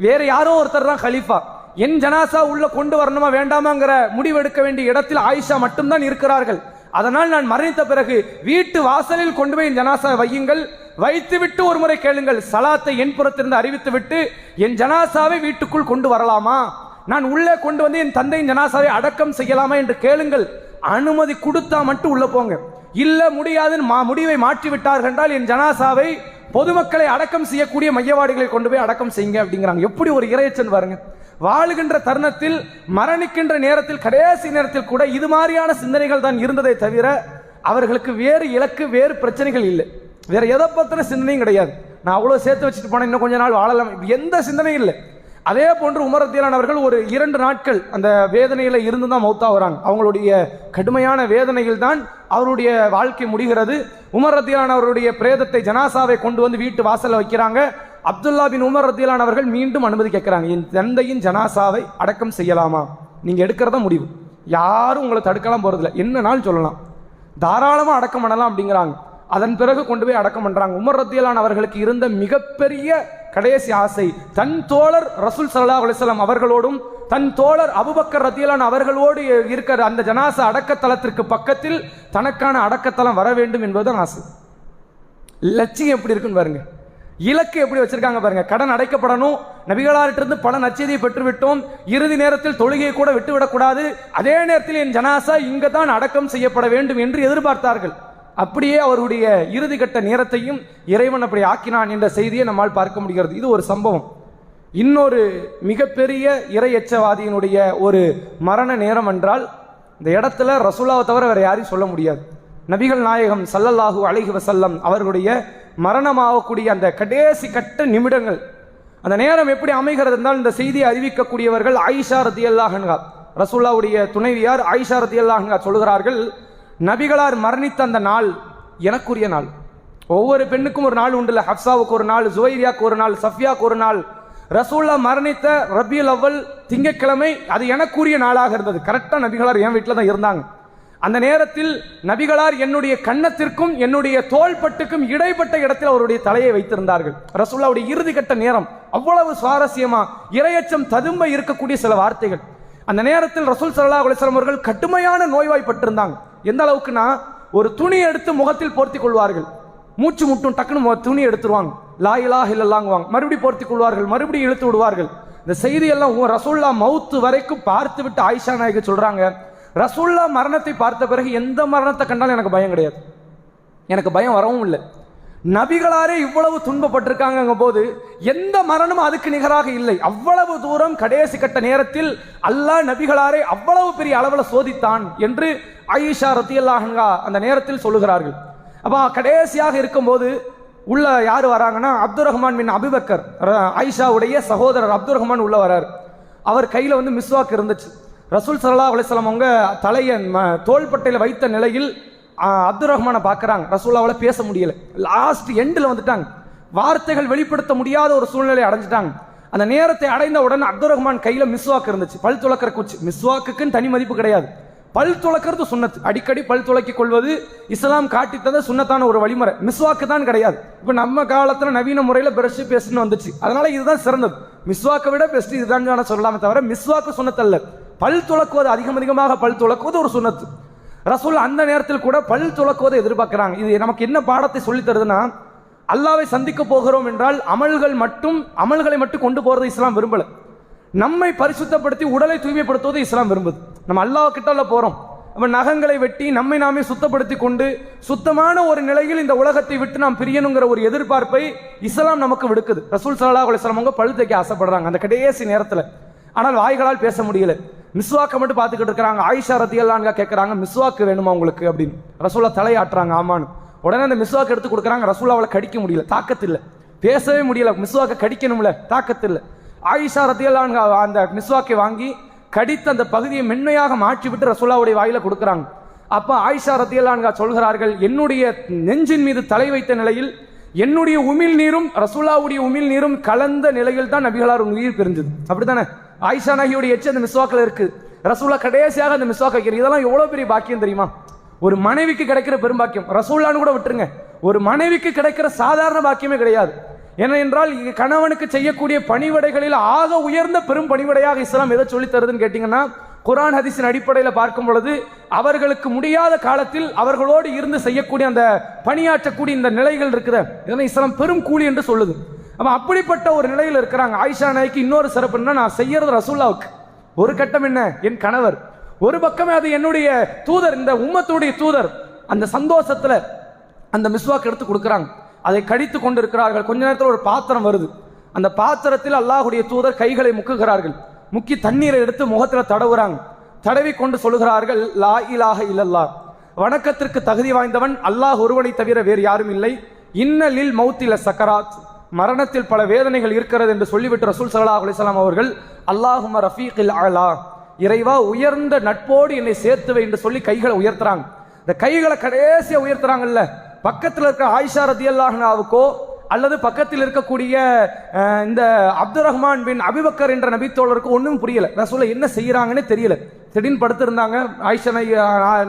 வேற யாரோ ஒருத்தர் தான் ஹலீஃபா, என் ஜனாசா உள்ள கொண்டு வரணுமா வேண்டாமாங்கிற முடிவெடுக்க வேண்டிய இடத்தில் ஆயிஷா மட்டும்தான் இருக்கிறார்கள். அதனால் நான் மரணித்த பிறகு வீட்டு வாசலில் கொண்டு போய் என் ஜனாசா வையுங்கள், வைத்துவிட்டு ஒரு முறை கேளுங்கள், சலாத்தை என் புறத்திலிருந்து அறிவித்து விட்டு என் ஜனாசாவை வீட்டுக்குள் கொண்டு வரலாமா, நான் உள்ளே கொண்டு வந்து என் தந்தையின் ஜனாசாவை அடக்கம் செய்யலாமா என்று கேளுங்கள். அனுமதி கொடுத்தா மட்டும் உள்ள போங்க, இல்ல முடியாதுன்னு முடிவை மாற்றி விட்டார்கள் என்றால் என் ஜனாசாவை பொதுமக்களை அடக்கம் செய்யக்கூடிய மையவாடிகளை கொண்டு போய் அடக்கம் செய்யுங்க அப்படிங்கிறாங்க. எப்படி ஒரு இறையச்சன் பாருங்க. வாழுகின்ற தருணத்தில், மரணிக்கின்ற நேரத்தில், கடைசி நேரத்தில் கூட இது மாதிரியான சிந்தனைகள் தான் இருந்ததை தவிர அவர்களுக்கு வேறு இலக்கு, வேறு பிரச்சனைகள் இல்லை, வேற எதை பத்தின சிந்தனையும் கிடையாது. நான் அவ்வளவு சேர்த்து வச்சுட்டு போனேன், இன்னும் கொஞ்ச நாள் வாழலாம், எந்த சிந்தனையும் இல்லை. அதே போன்று உமர் ரலியல்லாஹு அவர்கள் ஒரு 2 நாட்கள் அந்த வேதனையில இருந்து தான் மௌத்தா வராங்க. அவங்களுடைய கடுமையான வேதனையில் தான் அவருடைய வாழ்க்கை முடிகிறது. உமர் ரலியல்லாஹு அவருடைய பிரேதத்தை, ஜனாசாவை கொண்டு வந்து வீட்டு வாசல்ல வைக்கிறாங்க. அப்துல்லா பின் உமர் ரலியல்லாஹு அவர்கள் மீண்டும் அனுமதி கேட்கிறாங்க, என் தந்தையின் ஜனாசாவை அடக்கம் செய்யலாமா, நீங்க எடுக்கிறதா முடிவு, யாரும் உங்களை தடுக்கலாம் போறதில்லை, என்னன்னாலும் சொல்லலாம், தாராளமா அடக்கம் பண்ணலாம் அப்படிங்கிறாங்க. அதன் பிறகு கொண்டு போய் அடக்கம் பண்றாங்க. உமர் ரலியல்லாஹு அவர்களுக்கு இருந்த மிகப்பெரிய கடைசி ஆசை, தன் தோழர் ரசூல் ஸல்லல்லாஹு அலைஹி வஸல்லம் அவர்களோடும் தன் தோழர் அபூபக்கர் ரலியல்லாஹு அவர்களோடு இருக்கிற அந்த ஜனாசா அடக்கத்தலத்திற்கு பக்கத்தில் தனக்கான அடக்கத்தலம் வர வேண்டும் என்பதுதான் ஆசை. லட்சியம் எப்படி இருக்குன்னு பாருங்க, இலக்கு எப்படி வச்சிருக்காங்க பாருங்க. கடன் அடைக்கப்படணும், நபிகளாரிட்டிருந்து பல நற்செய்தியை பெற்றுவிட்டோம், இறுதி நேரத்தில் தொழுகையை கூட விட்டுவிடக்கூடாது, அதே நேரத்தில் என் ஜனாசா இங்க தான் அடக்கம் செய்யப்பட வேண்டும் என்று எதிர்பார்த்தார்கள். அப்படியே அவருடைய இறுதி கட்ட நேரத்தையும் இறைவன் அப்படி ஆக்கினான் என்ற செய்தியை நம்மால் பார்க்க முடிகிறது. இது ஒரு சம்பவம். இன்னொரு மிகப்பெரிய இறையச்சவாதியினுடைய ஒரு மரண நேரம் என்றால், இந்த இடத்துல ரசூலாவை தவிர வேற யாரையும் சொல்ல முடியாது. நபிகள் நாயகம் ஸல்லல்லாஹு அலைஹி வஸல்லம் அவர்களுடைய மரணமாகக்கூடிய அந்த கடைசி கட்ட நிமிடங்கள், அந்த நேரம் எப்படி அமைகிறது என்றால், இந்த செய்தியை அறிவிக்கக்கூடியவர்கள் ஆயிஷா ரலியல்லாஹு அன்ஹா, ரசூலுல்லாஹ்வுடைய துணைவியார் ஆயிஷா ரலியல்லாஹு அன்ஹா சொல்கிறார்கள், நபிகளார் மரணித்த அந்த நாள் எனக்குரிய நாள். ஒவ்வொரு பெண்ணுக்கும் ஒரு நாள் உண்டுல, ஹப்சாவுக்கு ஒரு நாள், ஜுவைரியாவுக்கு ஒரு நாள், சஃபியாவுக்கு ஒரு நாள். ரசூலுல்லாஹ் மரணித்த ரபியுல் அவ்வல் திங்கட்கிழமை அது எனக்குரிய நாளாக இருந்தது. கரெக்டா நபிகளார் என் வீட்டில் தான் இருந்தாங்க. அந்த நேரத்தில் நபிகளார் என்னுடைய கன்னத்திற்கும் என்னுடைய தோள்பட்டுக்கும் இடைப்பட்ட இடத்தில் அவருடைய தலையை வைத்திருந்தார்கள். ரசூலுல்லாஹ்வுடைய இறுதி கட்ட நேரம் அவ்வளவு சுவாரஸ்யமா, இரையச்சம் ததும்ப இருக்கக்கூடிய சில வார்த்தைகள். அந்த நேரத்தில் ரசூல் ஸல்லல்லாஹு அலைஹி வஸல்லம் அவர்கள் கடுமையான நோய்வாய்ப்பட்டிருந்தாங்க. எந்த அளவுக்குன்னா, ஒரு துணி எடுத்து முகத்தில் போர்த்தி கொள்வார்கள், மூச்சு முட்டும் டக்குன்னு துணி எடுத்துருவாங்க, லா இலாஹ இல்லல்லாஹ்வாங்க, மறுபடியும் போர்த்தி கொள்வார்கள், மறுபடியும் இழுத்து விடுவார்கள். இந்த செய்தியெல்லாம் ரசூலுல்லாஹ் மௌத்து வரைக்கும் பார்த்து விட்டு ஆயிஷா நாயகி சொல்றாங்க, ரசூலுல்லாஹ் மரணத்தை பார்த்த பிறகு எந்த மரணத்தை கண்டாலும் எனக்கு பயம் கிடையாது, எனக்கு பயம் வரவும் இல்லை. நபிகளாரே இவ்வளவு துன்பப்பட்டிருக்காங்க போது எந்த மரணமும் அதுக்கு நிகராக இல்லை. அவ்வளவு தூரம் கடைசி கட்ட நேரத்தில் அல்லாஹ் நபிகளாரே அவ்வளவு பெரிய அளவில் சோதித்தான் என்று ஆயிஷா ரலியல்லாஹு அன்ஹா அந்த நேரத்தில் சொல்லுகிறார்கள். அப்ப கடைசியாக இருக்கும்போது உள்ள யாரு வராங்கன்னா, அப்துர் ரஹ்மான் பின் அபூபக்கர், ஆயிஷாவுடைய சகோதரர் அப்துர் ரஹ்மான் உள்ள வரார். அவர் கையில மிஸ்வாக் இருந்துச்சு. ரசூல் ஸல்லல்லாஹு அலைஹி வஸல்லம் அவங்க தலையை தோள்பட்டையில் வைத்த நிலையில் அப்துர் ரஹ்மானை பார்க்குறாங்க. ரசூலுல்லாஹ்வால பேச முடியல, லாஸ்ட் எண்டில் வந்துட்டாங்க, வார்த்தைகள் வெளிப்படுத்த முடியாத ஒரு சூழ்நிலை அடைஞ்சிட்டாங்க. அந்த நேரத்தை அடைந்த உடனே அப்துர் ரஹ்மான் கையில மிஸ்வாக் இருந்துச்சு, பல் துளக்கிற குச்சி. மிஸ்வாக்குன்னு தனி மதிப்பு கிடையாது, பல் துளக்கிறது சுன்னத்து. அடிக்கடி பல் துளக்கிக் கொள்வது இஸ்லாம் காட்டித்தத சுன்னத்தான ஒரு வழிமுறை. மிஸ்வாக்கு தான் கிடையாது. இப்ப நம்ம காலத்துல நவீன முறையில் பிரஷ் பேஸ்ட்னு வந்துச்சு, அதனால இதுதான் சிறந்தது. மிஸ்வாக்கை விட பெஸ்ட் இதுதான் சொல்லலாமே தவிர மிஸ்வாக்கு சுன்னத்து அல்ல. பல் துளக்குவது, அதிகமாக பல் துளக்குவது ஒரு சுன்னத்து. ரசூல் அந்த நேரத்தில் கூட பல் துளக்குவதை எதிர்பார்க்கிறாங்க. இது நமக்கு என்ன பாடத்தை சொல்லி தருதுன்னா, அல்லாவை சந்திக்க போகிறோம் என்றால் அமல்களை மட்டும் கொண்டு போறது இஸ்லாம் விரும்பல. நம்மை பரிசுத்தப்படுத்தி உடலை தூய்மைப்படுத்துவது இஸ்லாம் விரும்புது. நம்ம அல்லாஹ் கிட்ட போறோம், நம்ம நகங்களை வெட்டி நம்மை நாமே சுத்தப்படுத்தி கொண்டு சுத்தமான ஒரு நிலையில் இந்த உலகத்தை விட்டு நாம் பிரியணுங்கிற ஒரு எதிர்பார்ப்பை இஸ்லாம் நமக்கு விடுக்குது. ரசூல் ஸல்லல்லாஹு அலைஹி வஸல்லம் அவங்க பல் தைக்க ஆசைப்படுறாங்க அந்த கடைசி நேரத்தில். ஆனால் வாய்களால் பேச முடியல, மிஸ்வாக்கை மட்டும் பார்த்துக்கிட்டு இருக்கிறாங்க. ஆயிஷா ரதியல்லாஹு அன்ஹா கேட்கறாங்க, மிஸ்வாக்கு வேணுமா உங்களுக்கு அப்படின்னு. ரசூலா தலையாட்டுறாங்க ஆமான்னு. உடனே அந்த மிஸ்வாக்கு எடுத்து கொடுக்குறாங்க. ரசூலாவால கடிக்க முடியல, தாக்கத்தில்லை, பேசவே முடியல, மிஸ்வாக்கை கடிக்கணும்ல, தாக்கத்தில்லை. ஆயிஷா ரதியல்லாஹு அன்ஹா அந்த மிஸ்வாக்கை வாங்கி கடித்த அந்த பகுதியை மென்மையாக மாற்றி விட்டு ரசூலாவுடைய வாயில கொடுக்குறாங்க. அப்ப ஆயிஷா ரதியல்லாஹு அன்ஹா சொல்கிறார்கள், என்னுடைய நெஞ்சின் மீது தலை வைத்த நிலையில் என்னுடைய உமிழ் நீரும் ரசூலாவுடைய உமிழ் நீரும் கலந்த நிலையில் தான் நபிகளார் உயிர் பிரிஞ்சது. அப்படித்தானே? ஆயிஷா நாகியோடைய எச்சு அந்த மிஸ்வாக்கில் இருக்கு. ரசூலா கடைசியாக அந்த மிஸ்வாக் வைக்கிறது. இதெல்லாம் எவ்வளவு பெரிய பாக்கியம் தெரியுமா? ஒரு மனைவிக்கு கிடைக்கிற பெரும்பாக்கியம். ரசூல்லான்னு கூட விட்டுருங்க, ஒரு மனைவிக்கு கிடைக்கிற சாதாரண பாக்கியமே கிடையாது. ஏனென்றால் கணவனுக்கு செய்யக்கூடிய பணிவிடைகளில் ஆக உயர்ந்த பெரும் பணிவிடையாக இஸ்லாம் எதை சொல்லி தருதுன்னு கேட்டீங்கன்னா, குர்ஆன் ஹதீஸின் அடிப்படையில் பார்க்கும் பொழுது அவர்களுக்கு முடியாத காலத்தில் அவர்களோடு இருந்து செய்யக்கூடிய அந்த பணியாற்றக்கூடிய இந்த நிலைகள் இருக்குது, இதனை இஸ்லாம் பெரும் கூலி என்று சொல்லுது. அப்படிப்பட்ட ஒரு நிலையில் இருக்கிறாங்க. ஆயிஷா நாய்க்கு இன்னொரு சிறப்பு என்ன, நான் செய்யறது ரசூல்லாவுக்கு. ஒரு கட்டம் என்ன, என் கணவர், ஒரு பக்கமே அது என்னுடைய தூதர், இந்த உம்மத்துடைய தூதர். அந்த சந்தோஷத்துல அந்த மிஸ்வாக் எடுத்து கொடுக்குறாங்க, அதை கடித்து கொண்டு இருக்கிறார்கள். கொஞ்ச நேரத்தில் ஒரு பாத்திரம் வருது, அந்த பாத்திரத்தில் அல்லாஹ்வுடைய தூதர் கைகளை முக்குகிறார்கள். முக்கி தண்ணீரை எடுத்து முகத்தில் தடவுறாங்க. தடவி கொண்டு சொல்கிறார்கள், லா இலாஹ இல்லல்லாஹ், வணக்கத்திற்கு தகுதி வாய்ந்தவன் அல்லாஹ் ஒருவனை தவிர வேறு யாரும் இல்லை. இன்னலில் மௌத்தில சக்கராத், மரணத்தில் பல வேதனைகள் இருக்கிறது என்று சொல்லிவிட்டு ரசூல் ஸல்லல்லாஹு அலைஹி வஸல்லம் அவர்கள், அல்லாஹும்ம ரஃபீகில் அலா, இறைவா உயர்ந்த நட்போடு என்னை சேர்த்துவை என்று சொல்லி கைகளை உயர்த்துறாங்க. இந்த கைகளை கடைசியா உயர்த்துறாங்கல்ல, பக்கத்தில் இருக்கிற ஆயிஷா ரதியல்லாஹு அன்ஹாவுக்கோ அல்லது பக்கத்தில் இருக்கக்கூடிய இந்த அப்துர் ரஹ்மான் பின் அபிபக்கர் என்ற நபித்தோழருக்கு ஒன்றும் புரியல. ரசூலை என்ன செய்யறாங்கன்னு தெரியல. திடீர்னு படுத்திருந்தாங்க ஆயிஷா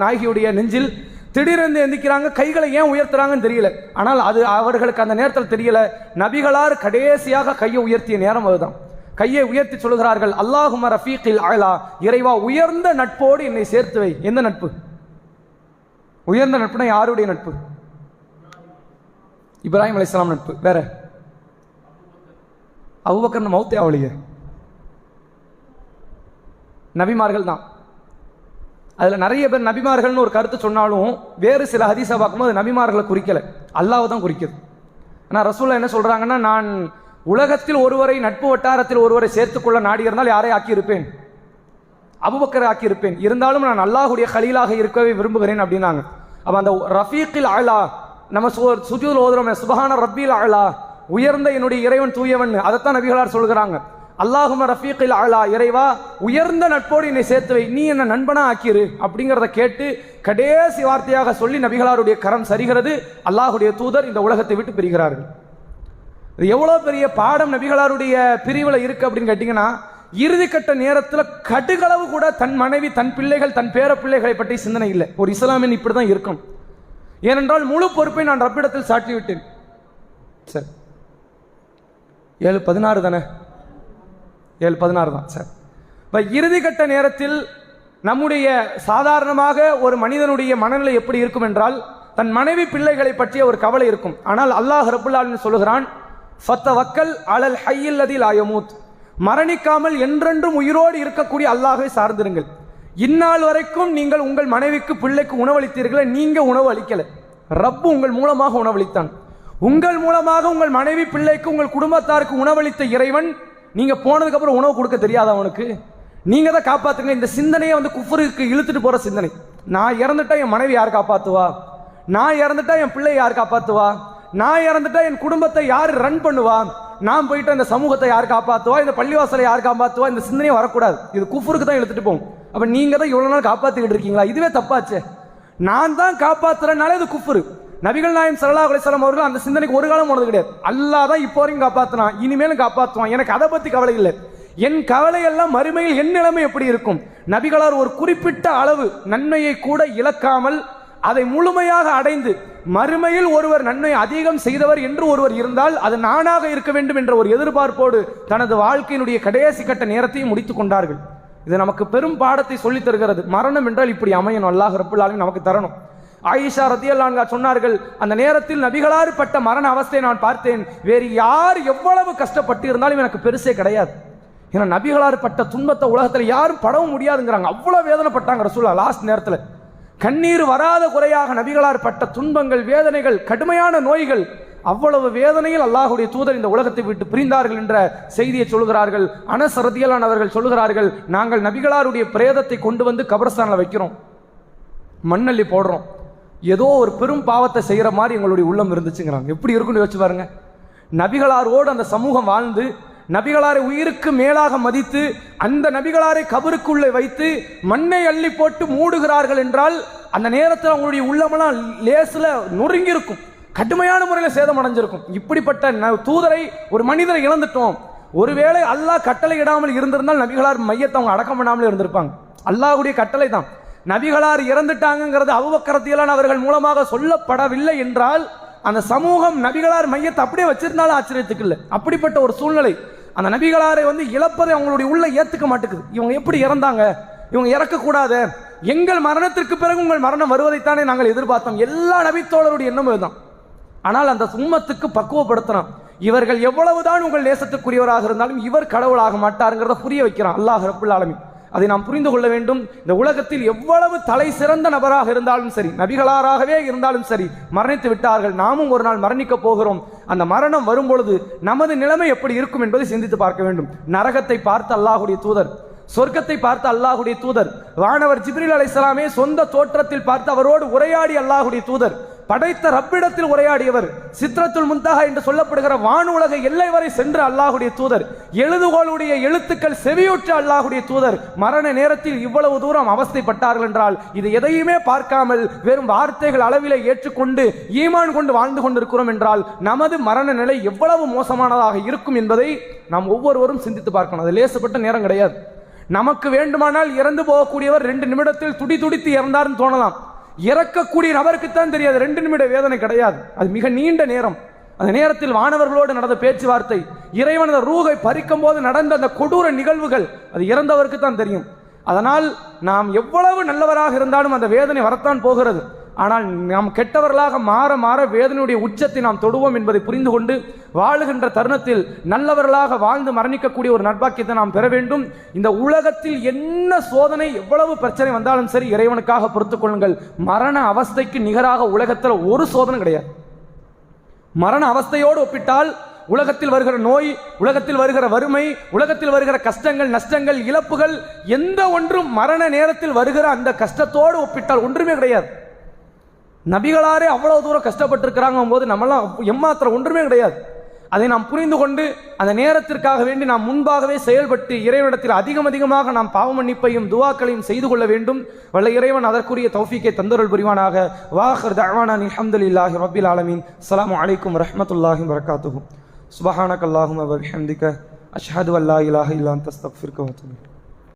நாயகியுடைய நெஞ்சில், திடீரென்று எந்திக்கிறாங்க, கைகளை ஏன் உயர்த்துறாங்கன்னு தெரியல. ஆனால் அது அவர்களுக்கு அந்த நேரத்தில் தெரியல. நபிகளார் கடைசியாக கையை உயர்த்திய நேரம் அதுதான். கையை உயர்த்தி சொல்கிறார்கள், அல்லாஹும்ம ரஃபீகில் அலா, இறைவா உயர்ந்த நட்போடு என்னை சேர்த்துவை. எந்த நட்பு? உயர்ந்த நட்புனா யாருடைய நட்பு? இப்ராஹிம் அலைஹிஸ்ஸலாம் நட்பு. வேற? அபூபக்கர் மௌத்தே ஆவலியே, நபிமார்கள் தான். அதுல நிறைய பேர் நபிமார்கள்னு ஒரு கருத்து சொன்னாலும் வேறு சில ஹதீஸை பார்க்கும்போது நபிமார்களை குறிக்கல, அல்லாஹ் தான் குறிக்குது. ஆனால் ரசூலுல்லாஹ் என்ன சொல்றாங்கன்னா, நான் உலகத்தில் ஒருவரை நட்பு வட்டாரத்தில் ஒருவரை சேர்த்துக்கொள்ள நாடி இருந்தால் யாரை ஆக்கியிருப்பேன்? அபூபக்கரை ஆக்கியிருப்பேன். இருந்தாலும் நான் அல்லாஹ்வுடைய கலீலாக இருக்கவே விரும்புகிறேன் அப்படின்னாங்க. அப்ப அந்த ரஃபீகில் அலா, நம்ம சுஜூதுல ஓதுறோம், சுப்ஹான ரப்பில் அலா, உயர்ந்த என்னுடைய இறைவன் தூயவன், அதைத்தான் நபிகளார் சொல்கிறாங்க. அல்லாஹும்ம ரஃபீகில் அலா, இறைவா உயர்ந்த நட்போடு என்னை சேர்த்துவை, நீ என்ன நண்பனா ஆக்கிரு அப்படிங்கிறத கேட்டு கடைசி வார்த்தையாக சொல்லி நபிகளாருடைய கரம் சரிகிறது. அல்லாஹுடைய தூதர் இந்த உலகத்தை விட்டு பிரிகிறார்கள். இது எவ்வளவு பெரிய பாடம் நபிகளாருடைய பிரிவுல இருக்கு அப்படின்னு கேட்டீங்கன்னா, இறுதிக்கட்ட நேரத்தில் கடுகளவு கூட தன் மனைவி, தன் பிள்ளைகள், தன் பேர பிள்ளைகளை பற்றி சிந்தனை இல்லை. ஒரு இஸ்லாமியன் இப்படிதான் இருக்கும். ஏனென்றால் முழு பொறுப்பை நான் ரப்பிடத்தில் சாட்டி விட்டேன். சரி, 7:16 தானே? 7:16 தான் சார். இப்போ இறுதிக்கட்ட நேரத்தில் நம்முடைய சாதாரணமாக ஒரு மனிதனுடைய மனநிலை எப்படி இருக்கும் என்றால், தன் மனைவி பிள்ளைகளை பற்றிய ஒரு கவலை இருக்கும். ஆனால் அல்லாஹ் ரப்புல் ஆலமீன் சொல்லுகிறான், ஃபத்தவக்கல் அலல் ஹய்யில் லதீ லா யமூத், மரணிக்காமல் என்றென்றும் உயிரோடு இருக்கக்கூடிய அல்லாஹ்வை சார்ந்திருங்கள். இந்நாள் வரைக்கும் நீங்கள் உங்கள் மனைவிக்கு பிள்ளைக்கு உணவளித்தீர்களே, நீங்க உணவு அளிக்கல, ரப்பு உங்கள் மூலமாக உணவளித்தான். உங்கள் மூலமாக உங்கள் மனைவி பிள்ளைக்கு உங்கள் குடும்பத்தாருக்கு உணவளித்த இறைவன், நீங்க போனதுக்கு அப்புறம் உணவு கொடுக்க தெரியாத அவனுக்கு, நீங்க தான் காப்பாத்துங்க. இந்த சிந்தனையை குஃப்ருக்கு இழுத்துட்டு போற சிந்தனை. நான் இறந்துட்டா என் மனைவி யார் காப்பாத்துவா? நான் இறந்துட்டா என் பிள்ளை யார் காப்பாத்துவா? நான் இறந்துட்டா என் குடும்பத்தை யார் ரன் பண்ணுவா? நான் போயிட்டு அந்த சமூகத்தை யார் காப்பாத்துவா? இந்த பள்ளிவாசலை யார் காப்பாத்துவா? இந்த சிந்தனையை வரக்கூடாது. இது குஃப்ருக்கு தான் இழுத்துட்டு போகும். அப்ப நீங்க தான் இவ்வளவு நாள் காப்பாத்திக்கிட்டு இருக்கீங்களா? இதுவே தப்பாச்சே. நான் தான் காப்பாத்துறேனாலே அது குஃப்ரு. நபிகள் நாயகம் ஸல்லல்லாஹு அலைஹி வஸல்லம் அவர்கள் அந்த சிந்தனைக்கு ஒரு காலம் போனது கிடையாது. அல்லாஹ் தான் இப்போ வரைக்கும் காப்பாத்தினான், இனிமேலும் காப்பாற்றுவான், எனக்கு அதை பத்தி கவலை இல்லை. என் கவலை எல்லாம் மறுமையில் என் நிலைமை எப்படி இருக்கும். நபிகளார் ஒரு குறிப்பிட்ட அளவு நன்மையை கூட இழக்காமல் அதை முழுமையாக அடைந்து மறுமையில் ஒருவர் நன்மை அதிகம் செய்தவர் என்று ஒருவர் இருந்தால் அது நானாக இருக்க வேண்டும் என்ற ஒரு எதிர்பார்ப்போடு தனது வாழ்க்கையினுடைய கடைசி கட்ட நேரத்தையும் முடித்துக் கொண்டார்கள். இது நமக்கு பெரும் பாடத்தை சொல்லித் தருகிறது. மரணம் என்றால் இப்படி அமையணும், அல்லாஹ் ரப்பல் ஆலமீன் நமக்கு தரணும். ஆயிஷா ரலியல்லாஹு அன்ஹா சொன்னார்கள், அந்த நேரத்தில் நபிகளார் பட்ட மரண அவஸ்தையை நான் பார்த்தேன். வேறு யார் எவ்வளவு கஷ்டப்பட்டு இருந்தாலும் எனக்கு பெருசே கிடையாது. ஏன்னா நபிகளார் பட்ட துன்பத்தை உலகத்தில் யாரும் படவும் முடியாதுங்கிறாங்க. அவ்வளவு வேதனைப்பட்டாங்க ரசூலுல்லாஹ். லாஸ்ட் நேரத்தில் கண்ணீர் வராத குறையாக நபிகளார் பட்ட துன்பங்கள், வேதனைகள், கடுமையான நோய்கள், அவ்வளவு வேதனையில் அல்லாஹ்வுடைய தூதர் இந்த உலகத்தை விட்டு பிரிந்தார்கள் என்ற செய்தியை சொல்கிறார்கள். அனஸ் ரலியல்லாஹு அவர்கள் சொல்கிறார்கள், நாங்கள் நபிகளாருடைய பிரேதத்தை கொண்டு வந்து கபரஸ்தானில் வைக்கிறோம், மண்ணள்ளி போடுறோம், ஏதோ ஒரு பெரும் பாவத்தை செய்யற மாதிரி எங்களுடைய உள்ளம் இருந்துச்சுங்கிறாங்க. எப்படி இருக்குன்னு யோசிச்சு பாருங்க. நபிகளாரோடு அந்த சமூகம் வாழ்ந்து நபிகளாரை உயிருக்கு மேலாக மதித்து அந்த நபிகளாரை கபருக்குள்ளே வைத்து மண்ணை அள்ளி போட்டு மூடுகிறார்கள் என்றால் அந்த நேரத்தில் அவங்களுடைய உள்ளமெல்லாம் லேசில் நொறுங்கி இருக்கும், கடுமையான முறையில் சேதம் அடைஞ்சிருக்கும். இப்படிப்பட்ட தூதரை ஒரு மனிதரை இழந்துட்டோம். ஒருவேளை அல்லாஹ் கட்டளை இடாமல் இருந்திருந்தால் நபிகளார் மையத்தை அவங்க அடக்கம் பண்ணாமல் இருந்திருப்பாங்க. அல்லாஹ்வுடைய கட்டளை தான். நபிகளார் இறந்துட்டாங்கிறது அபூபக்கர் ரலியல்லாஹு அவர்கள் மூலமாக சொல்லப்படவில்லை என்றால் அந்த சமூகம் நபிகளார் மையத்தை அப்படியே வச்சிருந்தாலும் ஆச்சரியத்துக்கு இல்லை. அப்படிப்பட்ட ஒரு சூழ்நிலை. அந்த நபிகளாரை இழப்பதை அவங்களுடைய உள்ள ஏத்துக்க மாட்டேங்குது. இவங்க எப்படி இறந்தாங்க, இவங்க இறக்கக்கூடாது, எங்கள் மரணத்திற்கு பிறகு உங்கள் மரணம் வருவதைத்தானே நாங்கள் எதிர்பார்த்தோம். எல்லா நபித்தோழருடைய எண்ணமும் இதுதான். ஆனால் அந்த உம்மத்துக்கு பக்குவப்படுத்தணும். இவர்கள் எவ்வளவுதான் உங்கள் நேசத்துக்குரியவராக இருந்தாலும் இவர் கடவுளாக மாட்டாருங்கிறத புரிய வைக்கிறான் அல்லாஹ் ரப்பல் ஆலமீன். அதை நாம் புரிந்து கொள்ள வேண்டும். இந்த உலகத்தில் எவ்வளவு தலை சிறந்த நபராக இருந்தாலும் சரி, நபிகளாராகவே இருந்தாலும் சரி, மரணித்து விட்டார்கள். நாமும் ஒரு நாள் மரணிக்க போகிறோம். அந்த மரணம் வரும் பொழுது நமது நிலைமை எப்படி இருக்கும் என்பதை சிந்தித்து பார்க்க வேண்டும். நரகத்தை பார்த்த அல்லாஹ்வுடைய தூதர், சொர்க்கத்தை பார்த்த அல்லாஹ்வுடைய தூதர், வானவர் ஜிப்ரீல் அலைஹிஸ்ஸலாமே சொந்த தோற்றத்தில் பார்த்து அவரோடு உரையாடி அல்லாஹ்வுடைய தூதர், படைத்த ரப்பிடத்தில் உரையாடியவர், சித்ரத்துல் முன்தஹா என்று சொல்லப்படுகிற வானுலக எல்லை வரை சென்று அல்லாஹ்வுடைய தூதர், எழுதுகோளுடைய எழுத்துக்கள் செவியுற்ற அல்லாஹ்வுடைய தூதர் மரண நேரத்தில் இவ்வளவு தூரம் அவஸ்தைப்பட்டார்கள் என்றால் இது எதையுமே பார்க்காமல் வெறும் வார்த்தைகள் அளவிலே ஏற்றுக்கொண்டு ஈமான் கொண்டு வாழ்ந்து கொண்டிருக்கிறோம் என்றால் நமது மரண நிலை எவ்வளவு மோசமானதாக இருக்கும் என்பதை நாம் ஒவ்வொருவரும் சிந்தித்து பார்க்கணும். அது லேசப்பட்ட நேரம் கிடையாது. நமக்கு வேண்டுமானால் இறந்து போகக்கூடியவர் 2 நிமிடத்தில் துடி துடித்து இறந்தார்னு தோணலாம். இறக்கக்கூடிய நபருக்குத்தான் தெரியாது 2 நிமிட வேதனை கிடையாது, அது மிக நீண்ட நேரம். அந்த நேரத்தில் வானவர்களோடு நடந்த பேச்சுவார்த்தை, இறைவனது ரூகை பறிக்கும் போது நடந்த அந்த கொடூர நிகழ்வுகள் அது இறந்தவருக்கு தான் தெரியும். அதனால் நாம் எவ்வளவு நல்லவராக இருந்தாலும் அந்த வேதனை வரத்தான் போகிறது. ஆனால் நாம் கெட்டவர்களாக மாற மாற வேதனையுடைய உச்சத்தை நாம் தொடுவோம் என்பதை புரிந்து கொண்டு வாழுகின்ற தருணத்தில் நல்லவர்களாக வாழ்ந்து மரணிக்கக்கூடிய ஒரு நற்பாக்கியத்தை நாம் பெற வேண்டும். இந்த உலகத்தில் என்ன சோதனை, எவ்வளவு பிரச்சனை வந்தாலும் சரி, இறைவனுக்காக பொறுத்துக் கொள்ளுங்கள். மரண அவஸ்தைக்கு நிகராக உலகத்தில் ஒரு சோதனை கிடையாது. மரண அவஸ்தையோடு ஒப்பிட்டால் உலகத்தில் வருகிற நோய், உலகத்தில் வருகிற வறுமை, உலகத்தில் வருகிற கஷ்டங்கள், நஷ்டங்கள், இழப்புகள், எந்த ஒன்றும் மரண நேரத்தில் வருகிற அந்த கஷ்டத்தோடு ஒப்பிட்டால் ஒன்றுமே கிடையாது. நபிகளாரே அவ்வளவு தூரம் கஷ்டப்பட்டிருக்கிறாங்க போது நம்மளாம் எம்மாத்திரம் ஒன்றுமே கிடையாது. அதை நாம் புரிந்து கொண்டு அந்த நேரத்திற்காக வேண்டி நாம் முன்பாகவே செயல்பட்டு இறைவனிடத்தில் அதிகமாக நாம் பாவ மன்னிப்பையும் துஆக்களையும் செய்து கொள்ள வேண்டும். வல்ல இறைவன் அதற்குரிய தௌஃபீக்கை தந்தருள் புரிவானாக. வாஹிர் தஅவானா அல்ஹம்துலில்லாஹி ரப்பில் ஆலமீன். அஸ்ஸலாமு அலைக்கும் வரஹ்மத்துல்லாஹி வபரகாத்துஹு. சுப்ஹானக அல்லாஹும்ம வ பிஹம்திக அஷ்ஹது அல்லா இலாஹா இல்லா அன்த அஸ்தக்ஃபிருக வ அத்தூபு இலைக்.